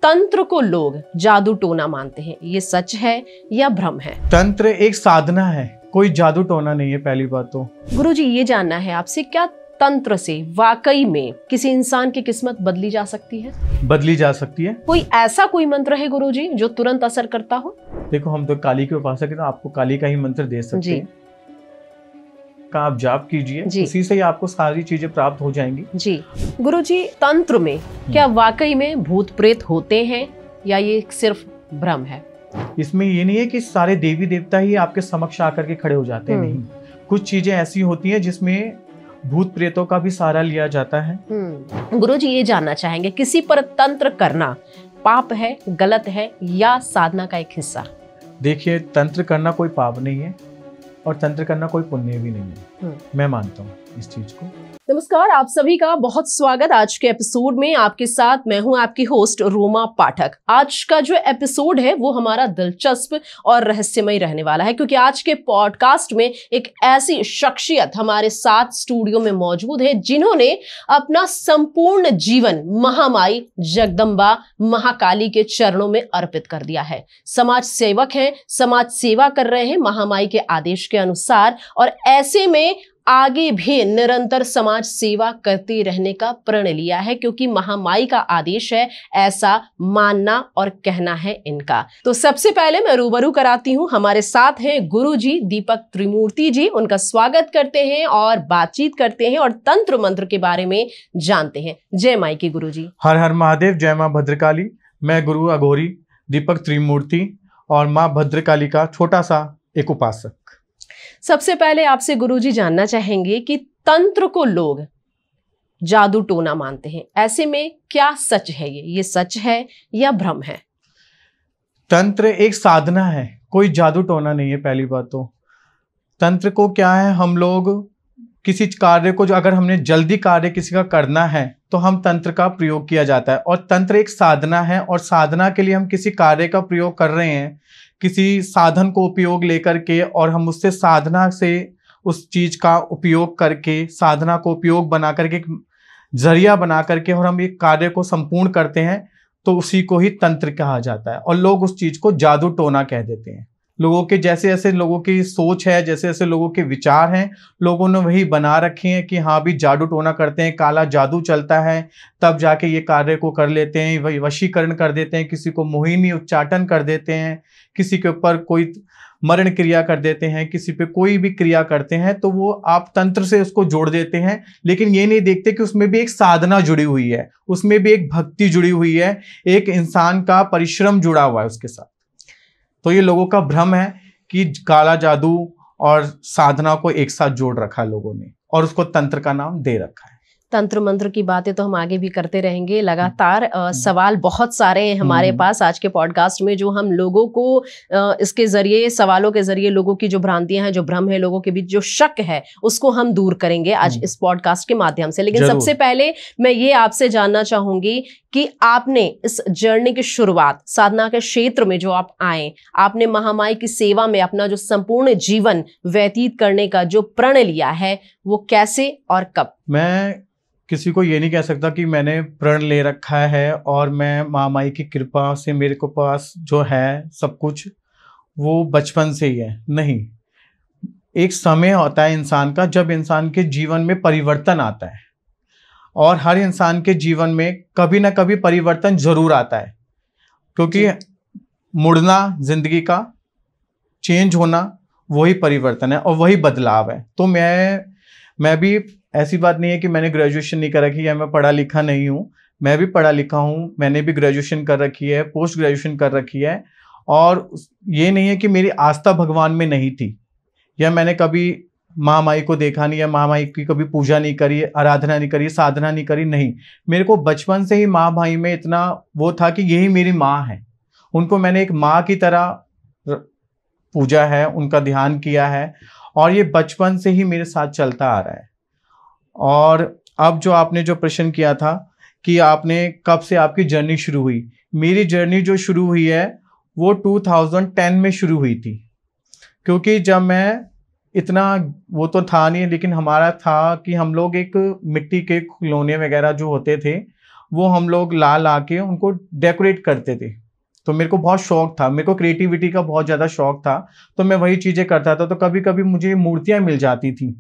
तंत्र को लोग जादू टोना मानते हैं, ये सच है या भ्रम है? तंत्र एक साधना है, कोई जादू टोना नहीं है। पहली बात तो गुरुजी ये जानना है आपसे, क्या तंत्र से वाकई में किसी इंसान की किस्मत बदली जा सकती है? बदली जा सकती है। कोई ऐसा कोई मंत्र है गुरुजी जो तुरंत असर करता हो? देखो, हम तो काली के उपासक हैं, तो आपको काली का ही मंत्र दे सकते हैं। का आप जाप कीजिए, उसी से ही आपको सारी चीजें प्राप्त हो जाएंगी। जी गुरुजी, तंत्र में क्या वाकई में भूत प्रेत होते हैं या ये सिर्फ भ्रम है? इसमें ये नहीं है कि सारे देवी देवता ही आपके समक्ष आकर के खड़े हो जाते हैं, नहीं। कुछ चीजें ऐसी होती हैं जिसमें भूत प्रेतों का भी सहारा लिया जाता है। गुरुजी ये जानना चाहेंगे, किसी पर तंत्र करना पाप है, गलत है या साधना का एक हिस्सा? देखिए, तंत्र करना कोई पाप नहीं है और तंत्र करना कोई पुण्य भी नहीं है। मैं मानता हूँ इस चीज को। नमस्कार, आप सभी का बहुत स्वागत आज के एपिसोड में। आपके साथ मैं हूं आपकी होस्ट रोमा पाठक। आज का जो एपिसोड है वो हमारा दिलचस्प और रहस्यमय रहने वाला है, क्योंकि आज के पॉडकास्ट में एक ऐसी शख्सियत हमारे साथ स्टूडियो में मौजूद है जिन्होंने अपना संपूर्ण जीवन महामाई जगदम्बा महाकाली के चरणों में अर्पित कर दिया है। समाज सेवक हैं, समाज सेवा कर रहे हैं महामाई के आदेश के अनुसार, और ऐसे में आगे भी निरंतर समाज सेवा करते रहने का प्रण लिया है, क्योंकि महामाई का आदेश है, ऐसा मानना और कहना है इनका। तो सबसे पहले मैं रूबरू कराती हूँ, हमारे साथ हैं गुरुजी दीपक त्रिमूर्ति जी। उनका स्वागत करते हैं और बातचीत करते हैं और तंत्र मंत्र के बारे में जानते हैं। जय माई की गुरुजी। हर हर महादेव, जय माँ भद्रकाली। मैं गुरु अघोरी दीपक त्रिमूर्ति और माँ भद्रकाली का छोटा सा एक उपासक। सबसे पहले आपसे गुरुजी जानना चाहेंगे कि तंत्र को लोग जादू टोना मानते हैं, ऐसे में क्या सच है? ये सच है या भ्रम है? तंत्र एक साधना है, कोई जादू टोना नहीं है। पहली बात तो तंत्र को क्या है, हम लोग किसी कार्य को, जो अगर हमने जल्दी कार्य किसी का करना है तो हम तंत्र का प्रयोग किया जाता है। और तंत्र एक साधना है, और साधना के लिए हम किसी कार्य का प्रयोग कर रहे हैं, किसी साधन को उपयोग लेकर के, और हम उससे साधना से उस चीज का उपयोग करके, साधना को उपयोग बना करके, एक जरिया बना करके, और हम एक कार्य को संपूर्ण करते हैं, तो उसी को ही तंत्र कहा जाता है। और लोग उस चीज को जादू टोना कह देते हैं। लोगों के जैसे जैसे लोगों की सोच है, जैसे जैसे लोगों के विचार हैं, लोगों ने वही बना रखे हैं कि हाँ भी जादू टोना करते हैं, काला जादू चलता है, तब जाके ये कार्य को कर लेते हैं, वही वशीकरण कर देते हैं, किसी को मोहिनी उच्चाटन कर देते हैं, किसी के ऊपर कोई मरण क्रिया कर देते हैं, किसी पे कोई भी क्रिया करते हैं, तो वो आप तंत्र से उसको जोड़ देते हैं। लेकिन ये नहीं देखते कि उसमें भी एक साधना जुड़ी हुई है, उसमें भी एक भक्ति जुड़ी हुई है, एक इंसान का परिश्रम जुड़ा हुआ है उसके साथ। तो ये लोगों का भ्रम है कि काला जादू और साधना को एक साथ जोड़ रखा है लोगों ने, और उसको तंत्र का नाम दे रखा है। तंत्र मंत्र की बातें तो हम आगे भी करते रहेंगे लगातार। सवाल बहुत सारे हैं हमारे पास आज के पॉडकास्ट में, जो हम लोगों को इसके जरिए, सवालों के जरिए लोगों की जो भ्रांतियां हैं, जो भ्रम है, लोगों के बीच जो शक है, उसको हम दूर करेंगे आज इस पॉडकास्ट के माध्यम से। लेकिन सबसे पहले मैं ये आपसे जानना चाहूंगी कि आपने इस जर्नी की शुरुआत, साधना के क्षेत्र में जो आप आए, आपने महामाई की सेवा में अपना जो संपूर्ण जीवन व्यतीत करने का जो प्रण लिया है, वो कैसे और कब? मैं किसी को ये नहीं कह सकता कि मैंने प्रण ले रखा है और मैं महामाई की कृपा से मेरे को पास जो है सब कुछ वो बचपन से ही है। नहीं, एक समय होता है इंसान का, जब इंसान के जीवन में परिवर्तन आता है, और हर इंसान के जीवन में कभी ना कभी परिवर्तन जरूर आता है, क्योंकि मुड़ना, जिंदगी का चेंज होना, वही परिवर्तन है और वही बदलाव है। तो मैं भी, ऐसी बात नहीं है कि मैंने ग्रेजुएशन नहीं कर रखी है, मैं पढ़ा लिखा नहीं हूँ। मैं भी पढ़ा लिखा हूँ, मैंने भी ग्रेजुएशन कर रखी है, पोस्ट ग्रेजुएशन कर रखी है। और ये नहीं है कि मेरी आस्था भगवान में नहीं थी, या मैंने कभी महामाई को देखा नहीं, या महामाई की कभी पूजा नहीं करी, आराधना नहीं करी, साधना नहीं करी। नहीं, मेरे को बचपन से ही महामाई में इतना वो था कि यही मेरी माँ है। उनको मैंने एक माँ की तरह पूजा है, उनका ध्यान किया है, और ये बचपन से ही मेरे साथ चलता आ रहा है। और अब जो आपने जो प्रश्न किया था कि आपने कब से आपकी जर्नी शुरू हुई, मेरी जर्नी जो शुरू हुई है वो 2010 में शुरू हुई थी। क्योंकि जब मैं, इतना वो तो था नहीं, लेकिन हमारा था कि हम लोग एक मिट्टी के खिलौने वगैरह जो होते थे वो हम लोग ला के उनको डेकोरेट करते थे। तो मेरे को बहुत शौक था, मेरे को क्रिएटिविटी का बहुत ज़्यादा शौक था, तो मैं वही चीज़ें करता था। तो कभी कभी मुझे मूर्तियाँ मिल जाती थी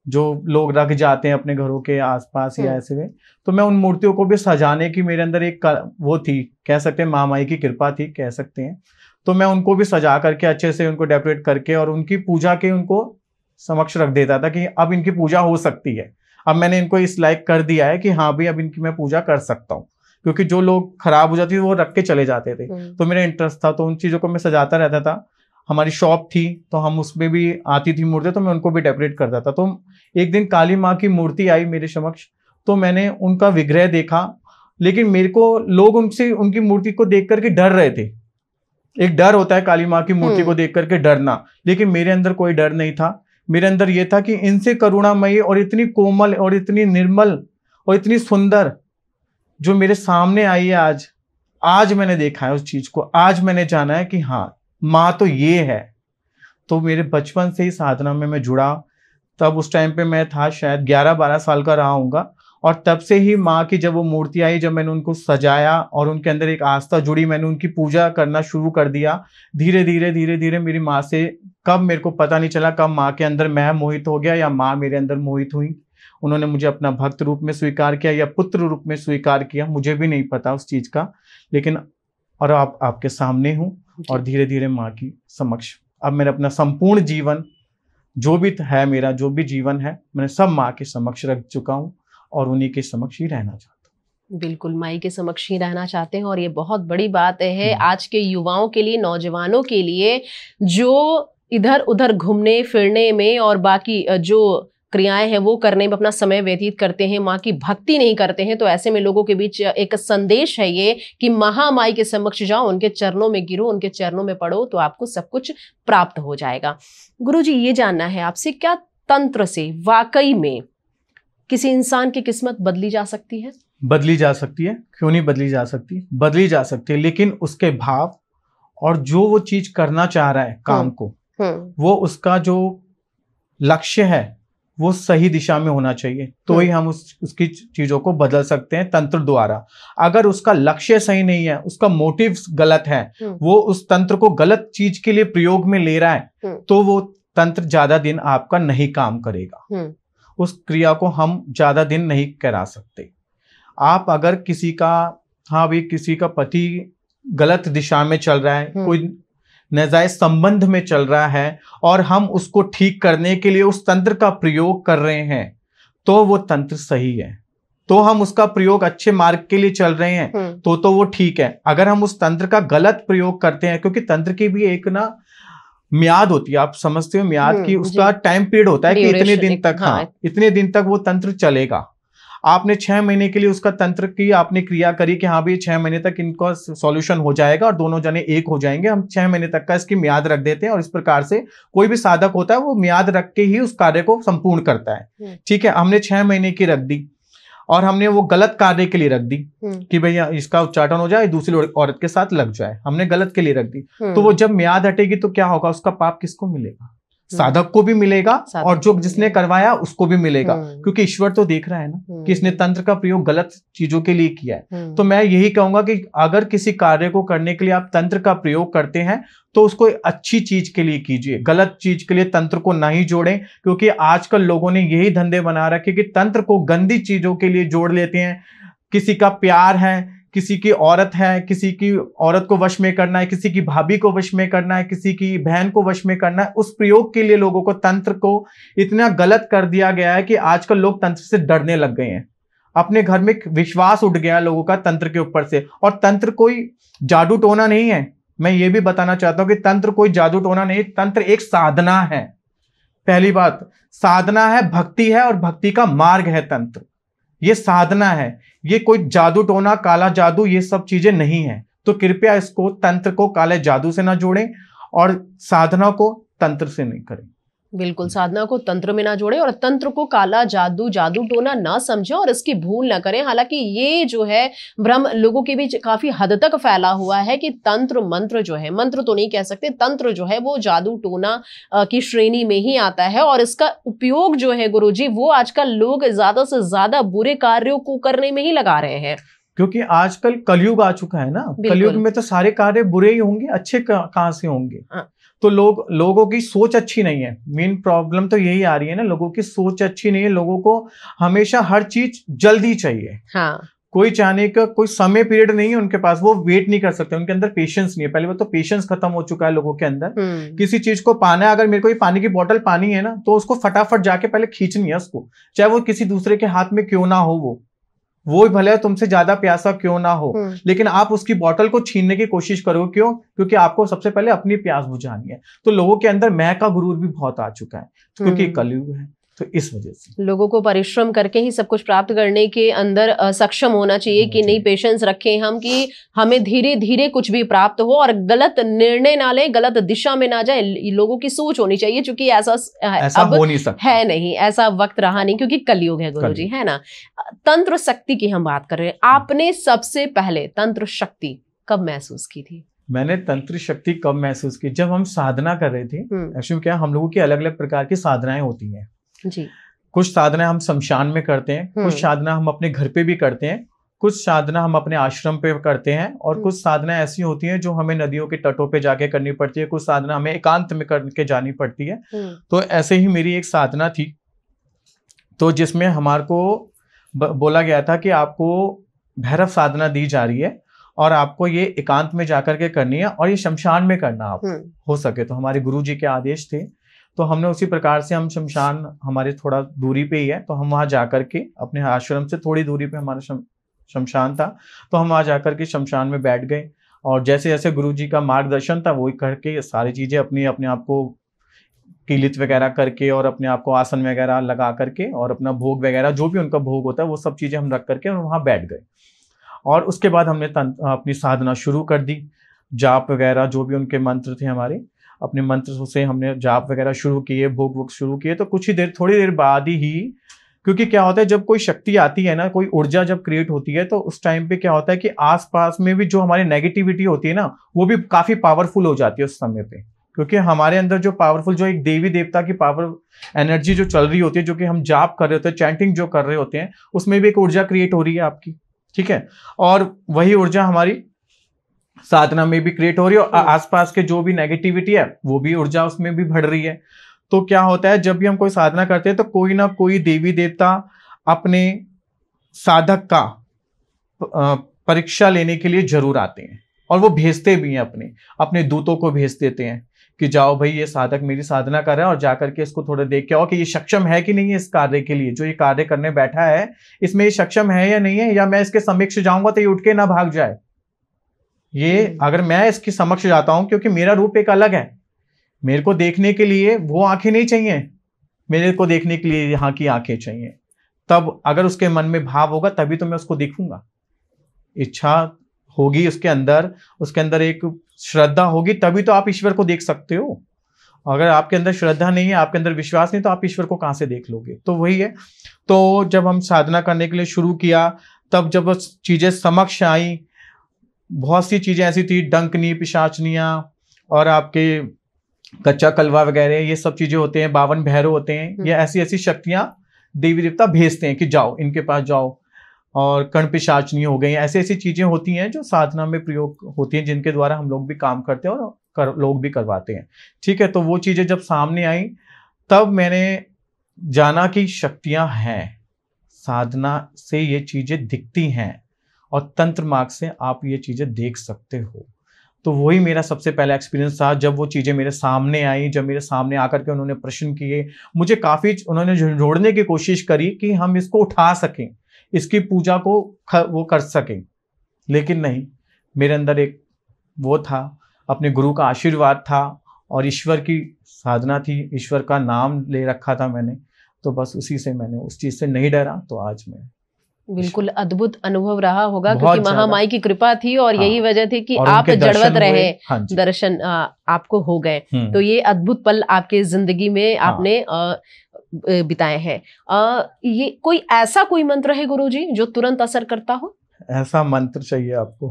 जो लोग रख जाते हैं अपने घरों के आसपास या ऐसे में, तो मैं उन मूर्तियों को भी सजाने की मेरे अंदर एक वो थी, कह सकते हैं महामाई की कृपा थी, कह सकते हैं। तो मैं उनको भी सजा करके अच्छे से उनको डेकोरेट करके और उनकी पूजा के उनको समक्ष रख देता था कि अब इनकी पूजा हो सकती है। अब मैंने इनको इस लायक कर दिया है कि हाँ भाई अब इनकी मैं पूजा कर सकता हूँ, क्योंकि जो लोग खराब हो जाती थे वो रख के चले जाते थे। तो मेरा इंटरेस्ट था, तो उन चीज़ों को मैं सजाता रहता था। हमारी शॉप थी तो हम उसमें भी आती थी मूर्ति, तो मैं उनको भी डेकोरेट करता था। तो एक दिन काली माँ की मूर्ति आई मेरे समक्ष, तो मैंने उनका विग्रह देखा, लेकिन मेरे को लोग उनसे उनकी मूर्ति को देख करके डर रहे थे। एक डर होता है काली माँ की मूर्ति को देख करके डरना, लेकिन मेरे अंदर कोई डर नहीं था। मेरे अंदर ये था कि इनसे करुणामयी और इतनी कोमल और इतनी निर्मल और इतनी सुंदर जो मेरे सामने आई है आज मैंने देखा है उस चीज को, आज मैंने जाना है कि हाँ माँ तो ये है। तो मेरे बचपन से ही साधना में मैं जुड़ा। तब उस टाइम पे मैं था शायद 11-12 साल का रहा हूँगा, और तब से ही माँ की जब वो मूर्ति आई, जब मैंने उनको सजाया और उनके अंदर एक आस्था जुड़ी, मैंने उनकी पूजा करना शुरू कर दिया। धीरे धीरे मेरी माँ से कब मेरे को पता नहीं चला, कब माँ के अंदर मैं मोहित हो गया या माँ मेरे अंदर मोहित हुई। उन्होंने मुझे अपना भक्त रूप में स्वीकार किया या पुत्र रूप में स्वीकार किया, मुझे भी नहीं पता उस चीज का, लेकिन और आपके सामने हूँ। और धीरे धीरे माँ की समक्ष अब मैंने अपना संपूर्ण जीवन जो भी है, मेरा जो भी जीवन है, मैंने सब माँ के समक्ष रख चुका हूँ और उन्हीं के समक्ष ही रहना चाहता हूँ। बिल्कुल, माई के समक्ष ही रहना चाहते हैं, और ये बहुत बड़ी बात है आज के युवाओं के लिए, नौजवानों के लिए, जो इधर उधर घूमने फिरने में और बाकी जो क्रियाएं हैं वो करने में अपना समय व्यतीत करते हैं, माँ की भक्ति नहीं करते हैं। तो ऐसे में लोगों के बीच एक संदेश है ये कि महामाई के समक्ष जाओ, उनके चरणों में गिरो, उनके चरणों में पड़ो, तो आपको सब कुछ प्राप्त हो जाएगा। गुरुजी, ये जानना है आपसे, क्या तंत्र से वाकई में किसी इंसान की किस्मत बदली जा सकती है? बदली जा सकती है, क्यों नहीं बदली जा सकती, बदली जा सकती है, लेकिन उसके भाव और जो वो चीज करना चाह रहा है काम को, वो उसका जो लक्ष्य है वो सही दिशा में होना चाहिए, तो ही हम उसकी चीजों को बदल सकते हैं तंत्र द्वारा। अगर उसका लक्ष्य सही नहीं है, उसका मोटिव गलत है, वो उस तंत्र को गलत चीज के लिए प्रयोग में ले रहा है, तो वो तंत्र ज्यादा दिन आपका नहीं काम करेगा। उस क्रिया को हम ज्यादा दिन नहीं करा सकते। आप अगर किसी का, हाँ भाई किसी का पति गलत दिशा में चल रहा है, कोई नाजायज संबंध में चल रहा है, और हम उसको ठीक करने के लिए उस तंत्र का प्रयोग कर रहे हैं, तो वो तंत्र सही है। तो हम उसका प्रयोग अच्छे मार्ग के लिए चल रहे हैं, तो वो ठीक है। अगर हम उस तंत्र का गलत प्रयोग करते हैं, क्योंकि तंत्र की भी एक ना म्याद होती है, आप समझते हो म्याद की, उसका टाइम पीरियड होता है कि इतने दिन तक, हाँ इतने दिन तक वो तंत्र चलेगा। आपने 6 महीने के लिए उसका तंत्र की आपने क्रिया करी कि हाँ भाई 6 महीने तक इनका सॉल्यूशन हो जाएगा और दोनों जने एक हो जाएंगे, हम 6 महीने तक का इसकी म्याद रख देते हैं। और इस प्रकार से कोई भी साधक होता है वो म्याद रख के ही उस कार्य को संपूर्ण करता है। ठीक है, हमने 6 महीने की रख दी और हमने वो गलत कार्य के लिए रख दी कि भैया इसका उच्चाटन हो जाए, दूसरी औरत के साथ लग जाए, हमने गलत के लिए रख दी। तो वो जब म्याद हटेगी तो क्या होगा, उसका पाप किसको मिलेगा? साधक को भी मिलेगा और जो जिसने करवाया उसको भी मिलेगा, क्योंकि ईश्वर तो देख रहा है ना कि इसने तंत्र का प्रयोग गलत चीजों के लिए किया है। तो मैं यही कहूंगा कि अगर किसी कार्य को करने के लिए आप तंत्र का प्रयोग करते हैं तो उसको अच्छी चीज के लिए कीजिए, गलत चीज के लिए तंत्र को नहीं जोड़ें। क्योंकि आजकल लोगों ने यही धंधे बना रखे कि तंत्र को गंदी चीजों के लिए जोड़ लेते हैं। किसी का प्यार है, किसी की औरत है, किसी की औरत को वश में करना है, किसी की भाभी को वश में करना है, किसी की बहन को वश में करना है, उस प्रयोग के लिए लोगों को तंत्र को इतना गलत कर दिया गया है कि आजकल लोग तंत्र से डरने लग गए हैं। अपने घर में विश्वास उठ गया लोगों का तंत्र के ऊपर से। और तंत्र कोई जादू टोना नहीं है, मैं ये भी बताना चाहता हूं कि तंत्र कोई जादू टोना नहीं, तंत्र एक साधना है। पहली बात, साधना है, भक्ति है, और भक्ति का मार्ग है तंत्र। ये साधना है, ये कोई जादू टोना, काला जादू, ये सब चीजें नहीं है। तो कृपया इसको, तंत्र को काले जादू से ना जोड़ें और साधना को तंत्र से नहीं करें। बिल्कुल, साधना को तंत्र में ना जोड़े और तंत्र को काला जादू, जादू टोना ना समझे और इसकी भूल ना करें। हालांकि ये जो है भ्रम लोगों के बीच काफी हद तक फैला हुआ है कि तंत्र मंत्र जो है, मंत्र तो नहीं कह सकते, तंत्र जो है वो जादू टोना की श्रेणी में ही आता है। और इसका उपयोग जो है गुरुजी, वो आजकल लोग ज्यादा से ज्यादा बुरे कार्यों को करने में ही लगा रहे हैं। क्योंकि आजकल कलयुग आ चुका है ना, कलयुग में तो सारे कार्य बुरे ही होंगे, अच्छे कहाँ से होंगे। तो लोगों की सोच अच्छी नहीं है। मेन प्रॉब्लम तो यही आ रही है ना, लोगों की सोच अच्छी नहीं है। लोगों को हमेशा हर चीज जल्दी चाहिए। हाँ। कोई चाहने का कोई समय पीरियड नहीं है उनके पास, वो वेट नहीं कर सकते, उनके अंदर पेशेंस नहीं है। पहले वो तो पेशेंस खत्म हो चुका है लोगों के अंदर। किसी चीज को पाना है, अगर मेरे को ये पानी की बोतल पानी है ना, तो उसको फटाफट जाके पहले खींचनी है उसको, चाहे वो किसी दूसरे के हाथ में क्यों ना हो, वो भले तुमसे ज्यादा प्यासा क्यों ना हो, लेकिन आप उसकी बोतल को छीनने की कोशिश करो। क्यों? क्योंकि आपको सबसे पहले अपनी प्यास बुझानी है। तो लोगों के अंदर मैं का गुरूर भी बहुत आ चुका है, क्योंकि कलयुग है। तो इस वजह से लोगों को परिश्रम करके ही सब कुछ प्राप्त करने के अंदर सक्षम होना चाहिए कि नहीं, पेशेंस रखें हम कि हमें धीरे धीरे कुछ भी प्राप्त हो और गलत निर्णय ना लें, गलत दिशा में ना जाए। लोगों की सोच होनी चाहिए, क्योंकि ऐसा अब हो नहीं सकता है नहीं, ऐसा वक्त रहा नहीं, क्योंकि कलयुग है गुरुजी, है ना। तंत्र शक्ति की हम बात कर रहे हैं, आपने सबसे पहले तंत्र शक्ति कब महसूस की थी? मैंने तंत्र शक्ति कब महसूस की? जब हम साधना कर रहे थे। एक्चुअली क्या, हम लोगों की अलग अलग प्रकार की साधनाएं होती हैं जी। कुछ साधना हम शमशान में करते हैं, कुछ साधना हम अपने घर पे भी करते हैं, कुछ साधना हम अपने आश्रम पे करते हैं, और कुछ साधना ऐसी होती हैं जो हमें नदियों के तटों पे जाके करनी पड़ती है, कुछ साधना हमें एकांत में करके जानी पड़ती है। तो ऐसे ही मेरी एक साधना थी, तो जिसमें हमारे को बोला गया था कि आपको भैरव साधना दी जा रही है और आपको ये एकांत में जाकर के करनी है, और ये शमशान में करना आप हो सके तो। हमारे गुरु जी के आदेश थे, तो हमने उसी प्रकार से, हम शमशान हमारे थोड़ा दूरी पे ही है, तो हम वहां जाकर के अपने आश्रम से थोड़ी दूरी पे हमारा शमशान था, तो हम वहां जाकर के शमशान में बैठ गए, और जैसे जैसे गुरु जी का मार्गदर्शन था वही करके सारी चीजें अपने आप को कीलित वगैरह करके और अपने आप को आसन वगैरह लगा करके और अपना भोग वगैरह जो भी उनका भोग होता है वो सब चीजें हम रख करके और वहां बैठ गए। और उसके बाद हमने अपनी साधना शुरू कर दी। जाप वगैरह जो भी उनके मंत्र थे हमारे, अपने मंत्र से हमने जाप वगैरह शुरू किए, भोग वोग शुरू किए। तो कुछ ही देर, थोड़ी देर बाद ही, क्योंकि क्या होता है जब कोई शक्ति आती है ना, कोई ऊर्जा जब क्रिएट होती है, तो उस टाइम पे क्या होता है कि आसपास में भी जो हमारी नेगेटिविटी होती है ना, वो भी काफी पावरफुल हो जाती है उस समय पे। क्योंकि हमारे अंदर जो पावरफुल, जो एक देवी देवता की पावर एनर्जी जो चल रही होती है, जो कि हम जाप कर रहे होते हैं, चैंटिंग जो कर रहे होते हैं, उसमें भी एक ऊर्जा क्रिएट हो रही है आपकी, ठीक है। और वही ऊर्जा हमारी साधना में भी क्रिएट हो रही है, और आसपास के जो भी नेगेटिविटी है वो भी ऊर्जा उसमें भी बढ़ रही है। तो क्या होता है, जब भी हम कोई साधना करते हैं तो कोई ना कोई देवी देवता अपने साधक का परीक्षा लेने के लिए जरूर आते हैं, और वो भेजते भी हैं, अपने दूतों को भेज देते हैं कि जाओ भाई, ये साधक मेरी साधना कर रहा है और जाकर के इसको थोड़ा देख के आओ कि ये सक्षम है कि नहीं है इस कार्य के लिए, जो ये कार्य करने बैठा है इसमें ये सक्षम है या नहीं है, या मैं इसके समक्ष जाऊंगा तो ये उठ के ना भाग जाए। ये अगर मैं इसके समक्ष जाता हूं, क्योंकि मेरा रूप एक अलग है, मेरे को देखने के लिए वो आंखें नहीं चाहिए, मेरे को देखने के लिए यहाँ की आंखें चाहिए। तब अगर उसके मन में भाव होगा तभी तो मैं उसको देखूंगा, इच्छा होगी उसके अंदर एक श्रद्धा होगी, तभी तो आप ईश्वर को देख सकते हो। अगर आपके अंदर श्रद्धा नहीं है, आपके अंदर विश्वास नहीं, तो आप ईश्वर को कहां से देख लोगे। तो वही है। तो जब हम साधना करने के लिए शुरू किया, तब जब चीजें समक्ष आई, बहुत सी चीजें ऐसी थी, डंकनी, पिशाचनियां और आपके कच्चा कलवा वगैरह, ये सब चीजें होते हैं, 52 भैरव होते हैं, ये ऐसी ऐसी शक्तियां देवी देवता भेजते हैं कि जाओ इनके पास जाओ। और कण पिशाचनी हो गई, ऐसी ऐसी चीजें होती हैं जो साधना में प्रयोग होती हैं, जिनके द्वारा हम लोग भी काम करते हैं और लोग भी करवाते हैं, ठीक है। तो वो चीजें जब सामने आई, तब मैंने जाना कि शक्तियां हैं, साधना से ये चीजें दिखती हैं, और तंत्र मार्ग से आप ये चीजें देख सकते हो। तो वही मेरा सबसे पहला एक्सपीरियंस था, जब वो चीजें मेरे सामने आई, जब मेरे सामने आकर के उन्होंने प्रश्न किए, मुझे काफी उन्होंने जोड़ने की कोशिश करी कि हम इसको उठा सकें, इसकी पूजा को वो कर सकें, लेकिन नहीं, मेरे अंदर एक वो था, अपने गुरु का आशीर्वाद था और ईश्वर की साधना थी, ईश्वर का नाम ले रखा था मैंने, तो बस उसी से मैंने उस चीज से नहीं डरा। तो आज मैं बिल्कुल अद्भुत अनुभव रहा होगा, क्योंकि महामाई की कृपा थी और यही वजह थी कि आप जड़वत रहे, दर्शन आपको हो गए। तो ये अद्भुत पल आपके जिंदगी में आपने बिताए हैं। ये कोई ऐसा कोई मंत्र है गुरुजी जो तुरंत असर करता हो? ऐसा मंत्र चाहिए आपको?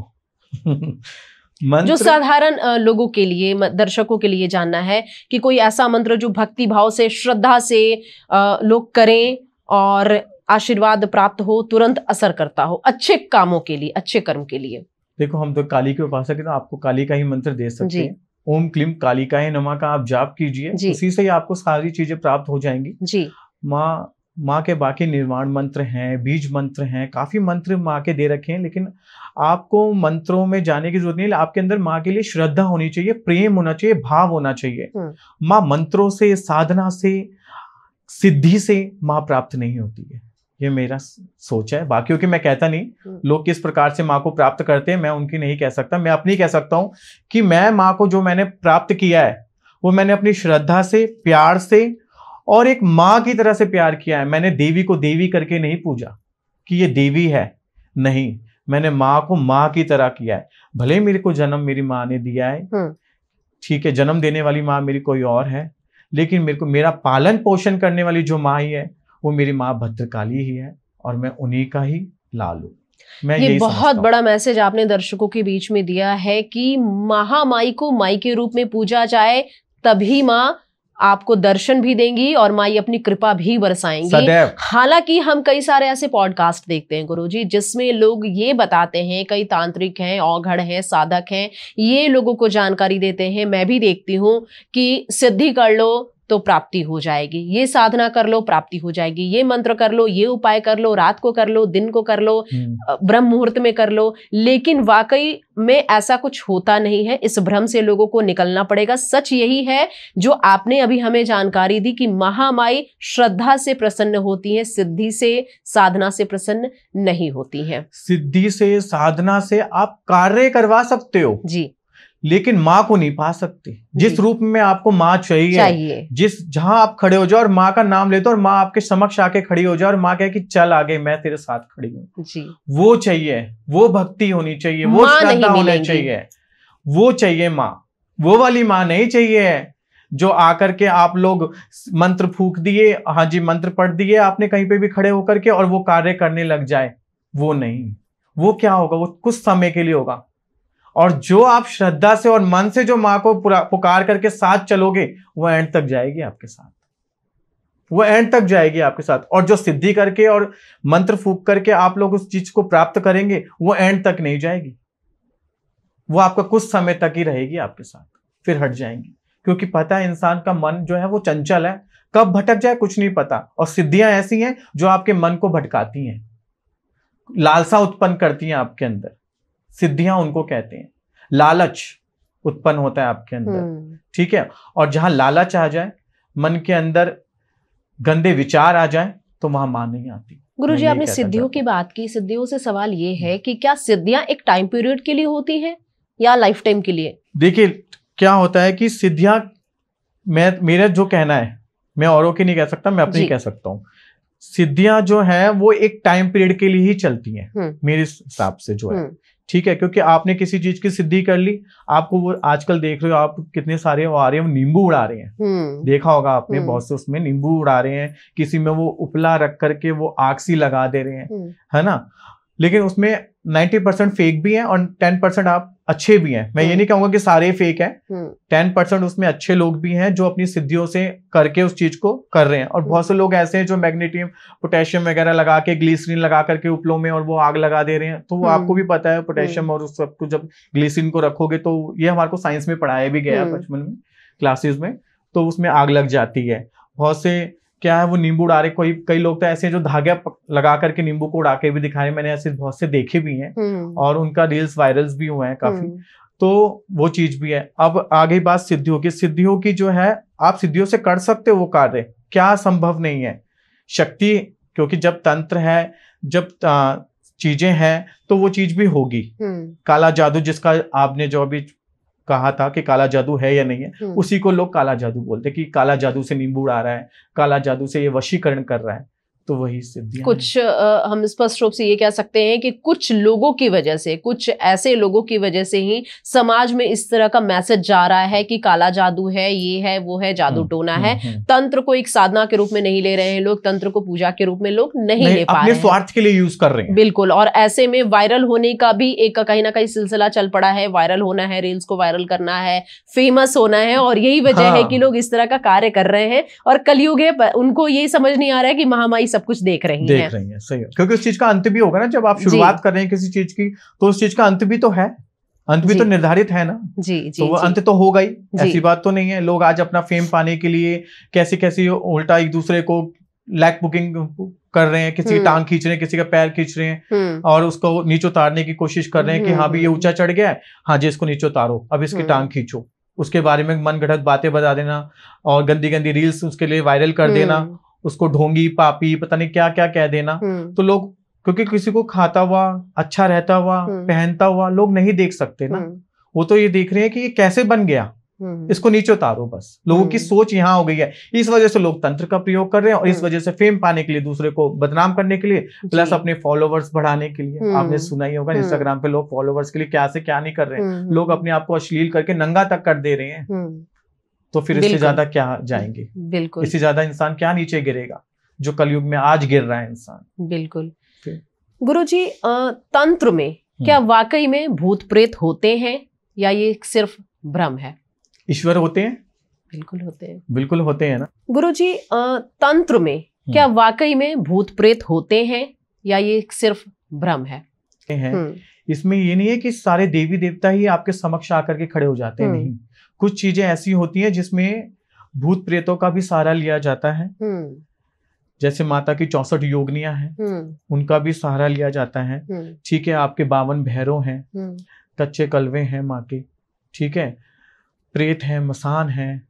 मंत्र जो साधारण लोगों के लिए, दर्शकों के लिए जानना है कि कोई ऐसा मंत्र जो भक्ति भाव से, श्रद्धा से लोग करें और आशीर्वाद प्राप्त हो, तुरंत असर करता हो अच्छे कामों के लिए, अच्छे कर्म के लिए? देखो, हम तो काली के उपासक है, तो आपको काली का ही मंत्र दे सकते हैं। ओम क्लीम कालिकाय नमः का आप जाप कीजिए, उसी से ही आपको सारी चीजें प्राप्त हो जाएंगी जी। माँ के बाकी निर्वाण मंत्र हैं, बीज मंत्र हैं, काफी मंत्र माँ के दे रखे हैं, लेकिन आपको मंत्रों में जाने की जरूरत नहीं है। आपके अंदर माँ के लिए श्रद्धा होनी चाहिए, प्रेम होना चाहिए, भाव होना चाहिए। माँ मंत्रों से, साधना से, सिद्धि से माँ प्राप्त नहीं होती है, ये मेरा सोच है। बाकियों की मैं कहता नहीं, लोग किस प्रकार से माँ को प्राप्त करते हैं मैं उनकी नहीं कह सकता। मैं अपनी कह सकता हूं कि मैं माँ को जो मैंने प्राप्त किया है वो मैंने अपनी श्रद्धा से, प्यार से और एक माँ की तरह से प्यार किया है। मैंने देवी को देवी करके नहीं पूजा कि ये देवी है, नहीं, मैंने माँ को माँ की तरह किया है। भले मेरे को जन्म मेरी माँ ने दिया है, ठीक है, जन्म देने वाली माँ मेरी कोई और है, लेकिन मेरे को मेरा पालन पोषण करने वाली जो माँ ही है वो मेरी माँ भद्रकाली ही है, और मैं उन्हीं का ही लाल हूं। मैं ये बहुत बड़ा मैसेज आपने दर्शकों के बीच में दिया है कि महामाई को माई के रूप में पूजा जाए, तभी माँ आपको दर्शन भी देंगी और माई अपनी कृपा भी बरसाएंगी। हालांकि हम कई सारे ऐसे पॉडकास्ट देखते हैं गुरुजी, जिसमें लोग ये बताते हैं, कई तांत्रिक हैं, औघड़ हैं, साधक हैं, ये लोगों को जानकारी देते हैं, मैं भी देखती हूँ कि सिद्धि कर लो तो प्राप्ति हो जाएगी, ये साधना कर लो प्राप्ति हो जाएगी, ये मंत्र कर लो, ये उपाय कर लो, रात को कर लो, दिन को कर लो, ब्रह्म मुहूर्त में कर लो। लेकिन वाकई में ऐसा कुछ होता नहीं है। इस भ्रम से लोगों को निकलना पड़ेगा। सच यही है जो आपने अभी हमें जानकारी दी कि महामाई श्रद्धा से प्रसन्न होती है, सिद्धि से, साधना से प्रसन्न नहीं होती है। सिद्धि से, साधना से आप कार्य करवा सकते हो जी, लेकिन माँ को नहीं पा सकते। जिस रूप में आपको माँ चाहिए, जहां आप खड़े हो जाओ और माँ का नाम लेते हो और माँ आपके समक्ष आके खड़ी हो जाए और माँ कहे कि चल आगे, मैं तेरे साथ खड़ी हूँ जी, वो चाहिए, वो भक्ति होनी चाहिए, वो श्रद्धा होनी चाहिए, वो चाहिए माँ। वो वाली माँ नहीं चाहिए जो आकर के आप लोग मंत्र फूक दिए, हाँ जी मंत्र पढ़ दिए आपने कहीं पे भी खड़े होकर के, और वो कार्य करने लग जाए। वो नहीं, वो क्या होगा, वो कुछ समय के लिए होगा। और जो आप श्रद्धा से और मन से जो माँ को पुकार करके साथ चलोगे, वो एंड तक जाएगी आपके साथ, वो एंड तक जाएगी आपके साथ। और जो सिद्धि करके और मंत्र फूक करके आप लोग उस चीज को प्राप्त करेंगे, वो एंड तक नहीं जाएगी, वो आपका कुछ समय तक ही रहेगी आपके साथ, फिर हट जाएंगी। क्योंकि पता है इंसान का मन जो है वो चंचल है, कब भटक जाए कुछ नहीं पता। और सिद्धियां ऐसी हैं जो आपके मन को भटकाती हैं, लालसा उत्पन्न करती हैं आपके अंदर। सिद्धियां उनको कहते हैं, लालच उत्पन्न होता है आपके अंदर, ठीक है। और जहां लालच आ जाए, मन के अंदर गंदे विचार आ जाए, तो वहां मां नहीं आती। गुरुजी, आपने सिद्धियों की बात की, सिद्धियों से सवाल ये है कि क्या सिद्धियां एक टाइम पीरियड के लिए होती हैं या लाइफ टाइम के लिए? देखिए क्या होता है कि सिद्धियां, मेरा जो कहना है, मैं औरों की नहीं कह सकता, मैं अपनी कह सकता हूं। सिद्धियां जो है वो एक टाइम पीरियड के लिए ही चलती हैं मेरे हिसाब से जो है, ठीक है। क्योंकि आपने किसी चीज की सिद्धि कर ली, आपको वो आजकल देख रहे हो आप कितने सारे वो आ रहे हैं, वो नींबू उड़ा रहे हैं, देखा होगा आपने, बहुत से उसमें नींबू उड़ा रहे हैं, किसी में वो उपला रख करके वो आग सी लगा दे रहे हैं, है ना। लेकिन उसमें 90% फेक भी है और 10% आप अच्छे भी हैं। मैं ये नहीं कहूंगा कि सारे फेक हैं, 10% उसमें अच्छे लोग भी हैं जो अपनी सिद्धियों से करके उस चीज को कर रहे हैं। और बहुत से लोग ऐसे हैं जो मैग्नीशियम, पोटेशियम वगैरह लगा के, ग्लिसरीन लगा करके उपलों में और वो आग लगा दे रहे हैं। तो वो आपको भी पता है, पोटेशियम और उस सब को जब ग्लिसरीन को रखोगे, तो ये हमारे को साइंस में पढ़ाया भी गया बचपन में क्लासेस में, तो उसमें आग लग जाती है। बहुत से क्या है वो नींबू उड़ा रहे, कई लोग तो ऐसे हैं जो धागे लगा करके नींबू को उड़ा के भी दिखाए, मैंने ऐसे बहुत से देखे भी हैं और उनका रील्स वायरल्स भी हुए हैं काफी। तो वो चीज भी है। अब आगे बात सिद्धियों की। सिद्धियों की जो है, आप सिद्धियों से कर सकते हो वो कार्य, क्या संभव नहीं है। शक्ति, क्योंकि जब तंत्र है, जब चीजें हैं, तो वो चीज भी होगी। काला जादू, जिसका आपने जो अभी कहा था कि काला जादू है या नहीं है, उसी को लोग काला जादू बोलते, कि काला जादू से नींबू उड़ा रहा है, काला जादू से ये वशीकरण कर रहा है, तो वही सिद्धियां कुछ हम स्पष्ट रूप से ये कह सकते हैं कि कुछ लोगों की वजह से, कुछ ऐसे लोगों की वजह से ही समाज में इस तरह का मैसेज जा रहा है कि काला जादू है, ये है, वो है, जादू टोना है। तंत्र को एक साधना के रूप में नहीं ले रहे हैं लोग, तंत्र को पूजा के रूप में लोग नहीं ले पा रहे हैं, अपने स्वार्थ के लिए यूज कर रहे हैं। बिल्कुल। और ऐसे में वायरल होने का भी एक कहीं ना कहीं सिलसिला चल पड़ा है। वायरल होना है, रील्स को वायरल करना है, फेमस होना है, और यही वजह है कि लोग इस तरह का कार्य कर रहे हैं। और कलयुग है, उनको यही समझ नहीं आ रहा है कि महामाई सब कुछ देख रही हैं। सही है, क्योंकि उस चीज का अंत भी होगा ना, जब आप शुरुआत कर रहे हैं किसी चीज की तो उस चीज का अंत भी तो है, अंत भी तो निर्धारित है ना। तो वो अंत तो होगा ही, ऐसी बात तो नहीं है। लोग आज अपना फेम पाने के लिए कैसी कैसी उल्टा एक दूसरे को लैक बुकिंग कर रहे हैं, किसी की टांग खींच रहे हैं, किसी का पैर खींच रहे हैं और उसको नीचे उतारने की कोशिश कर रहे हैं कि हाँ भी ये ऊंचा चढ़ गया है, हाँ जी इसको नीचे उतारो, अब इसकी टांग खींचो, उसके बारे में मन गढ़ंत बातें बता देना और गंदी गंदी रील्स उसके लिए वायरल कर देना, उसको ढोंगी पापी पता नहीं क्या क्या कह देना। तो लोग, क्योंकि किसी को खाता हुआ, अच्छा रहता हुआ, पहनता हुआ लोग नहीं देख सकते ना, वो तो ये देख रहे हैं कि ये कैसे बन गया, इसको नीचे उतारो बस। लोगों की सोच यहाँ हो गई है, इस वजह से लोग तंत्र का प्रयोग कर रहे हैं और इस वजह से फेम पाने के लिए, दूसरे को बदनाम करने के लिए, प्लस अपने फॉलोवर्स बढ़ाने के लिए। आपने सुना ही होगा इंस्टाग्राम पे लोग फॉलोवर्स के लिए क्या से क्या नहीं कर रहे हैं, लोग अपने आप को अश्लील करके नंगा तक कर दे रहे हैं। तो फिर इससे ज्यादा क्या जाएंगे, बिल्कुल इससे ज्यादा इंसान क्या नीचे गिरेगा, जो कलयुग में आज गिर रहा है इंसान। बिल्कुल। गुरुजी, तंत्र में क्या वाकई में भूत प्रेत होते हैं या ये सिर्फ भ्रम है? ईश्वर होते हैं, बिल्कुल होते हैं, बिल्कुल होते हैं ना। गुरुजी, तंत्र में क्या वाकई में भूत प्रेत होते हैं या ये सिर्फ भ्रम है? इसमें ये नहीं है कि सारे देवी देवता ही आपके समक्ष आकर के खड़े हो जाते हैं, नहीं। कुछ चीजें ऐसी होती हैं जिसमें भूत प्रेतों का भी सहारा लिया जाता है। जैसे माता की 64 योगिनियां हैं, उनका भी सहारा लिया जाता है। ठीक है, आपके 52 भैरव हैं, कच्चे कलवे हैं माँ के, ठीक है, प्रेत हैं, मसान हैं,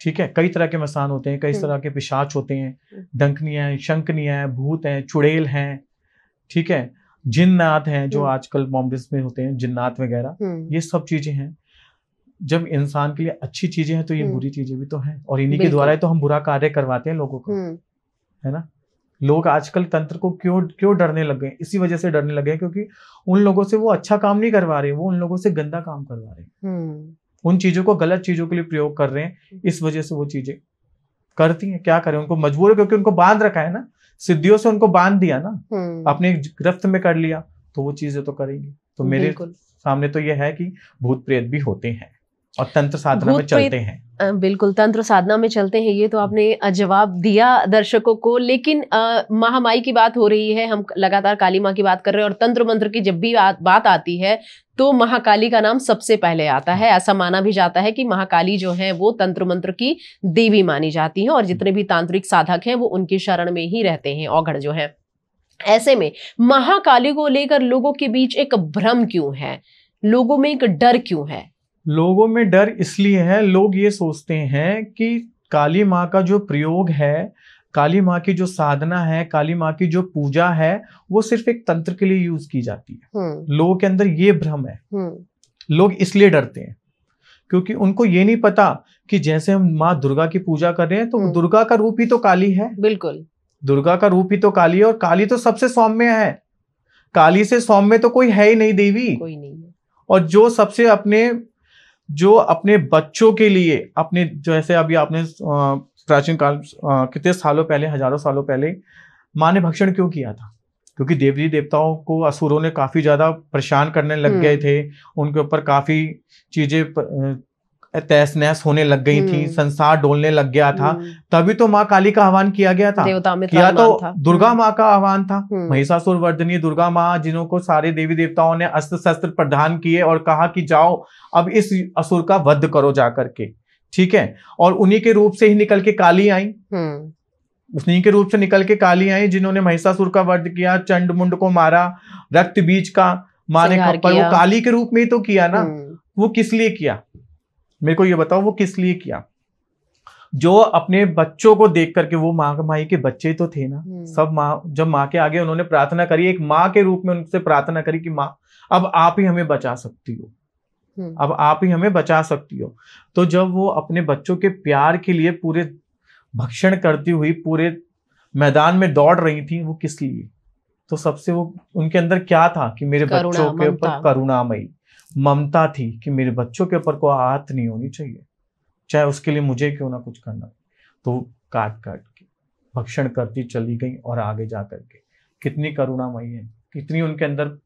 ठीक है, कई तरह के मसान होते हैं, कई तरह के पिशाच होते हैं, डंकनियां हैं, शंकनियां हैं, भूत हैं, चुड़ैल हैं, ठीक है, जिन्नात हैं जो आजकल बॉम्बे में होते हैं, जिन्नात वगैरह, ये सब चीजें हैं। जब इंसान के लिए अच्छी चीजें हैं तो ये बुरी चीजें भी तो हैं, और इन्हीं के द्वारा तो हम बुरा कार्य करवाते हैं लोगों को, है ना। लोग आजकल तंत्र को क्यों डरने लग गए, इसी वजह से डरने लगे क्योंकि उन लोगों से वो अच्छा काम नहीं करवा रहे, वो उन लोगों से गंदा काम करवा रहे हैं, उन चीजों को गलत चीजों के लिए प्रयोग कर रहे हैं, इस वजह से वो चीजें करती हैं। क्या करें, उनको मजबूर है, क्योंकि उनको बांध रखा है ना, सिद्धियों से उनको बांध दिया ना, अपने गिरफ्त में कर लिया, तो वो चीजें तो करेंगी। तो मेरे सामने तो ये है कि भूत प्रेत भी होते हैं और तंत्र साधना में चलते हैं। बिल्कुल, तंत्र साधना में चलते हैं, ये तो आपने जवाब दिया दर्शकों को। लेकिन महामाई की बात हो रही है, हम लगातार काली माँ की बात कर रहे हैं, और तंत्र मंत्र की जब भी बात आती है तो महाकाली का नाम सबसे पहले आता है। ऐसा माना भी जाता है कि महाकाली जो है वो तंत्र मंत्र की देवी मानी जाती है, और जितने भी तांत्रिक साधक हैं वो उनकी शरण में ही रहते हैं, औघड़ जो है। ऐसे में महाकाली को लेकर लोगों के बीच एक भ्रम क्यों है, लोगों में एक डर क्यों है? लोगों में डर इसलिए है, लोग ये सोचते हैं कि काली माँ का जो प्रयोग है, काली माँ की जो साधना है, काली माँ की जो पूजा है, वो सिर्फ एक तंत्र के लिए यूज की जाती है। लोगों के अंदर ये भ्रम है, लोग इसलिए डरते हैं क्योंकि उनको ये नहीं पता कि जैसे हम माँ दुर्गा की पूजा कर रहे हैं तो दुर्गा का रूप ही तो काली है। बिल्कुल, दुर्गा का रूप ही तो काली है, और काली तो सबसे सौम्य है, काली से सौम्य तो कोई है ही नहीं देवी, कोई नहीं है। और जो अपने बच्चों के लिए, अपने जैसे अभी आपने प्राचीन काल कितने सालों पहले, हजारों सालों पहले माँ ने भक्षण क्यों किया था? क्योंकि देवी देवताओं को असुरों ने काफी ज्यादा परेशान करने लग गए थे, उनके ऊपर काफी चीजें तहस नहस होने लग गई थी, संसार डोलने लग गया था, तभी तो माँ काली का आह्वान किया गया था। किया तो दुर्गा माँ का आह्वान था, महिषासुर वर्धनी दुर्गा माँ, जिन्हों को सारे देवी देवताओं ने अस्त्र शस्त्र प्रदान किए और कहा कि जाओ अब इस असुर का वध करो जाकर के, ठीक है। और उन्हीं के रूप से ही निकल के काली आई, उन्हीं के रूप से निकल के काली आई, जिन्होंने महिषासुर का वध किया, चंड मुंड को मारा, रक्त बीज का माने, पर वो काली के रूप में ही तो किया ना। वो किस लिए किया, मेरे को ये बताओ, वो किस लिए किया? जो अपने बच्चों को देख करके, वो माई के बच्चे तो थे ना सब, माँ जब माँ के आगे उन्होंने प्रार्थना करी, एक माँ के रूप में उनसे प्रार्थना करी कि माँ अब आप ही हमें बचा सकती हो, अब आप ही हमें बचा सकती हो। तो जब वो अपने बच्चों के प्यार के लिए पूरे भक्षण करती हुई पूरे मैदान में दौड़ रही थी, वो किस लिए? तो सबसे वो उनके अंदर क्या था कि मेरे बच्चों के ऊपर करुणामयी ममता थी, कि मेरे बच्चों के ऊपर कोई आहत नहीं होनी चाहिए, चाहे उसके लिए मुझे क्यों ना कुछ करना। तो काट काट के भक्षण करती चली गई, और आगे जाकर के कितनी करुणामयी है, कितनी उनके अंदर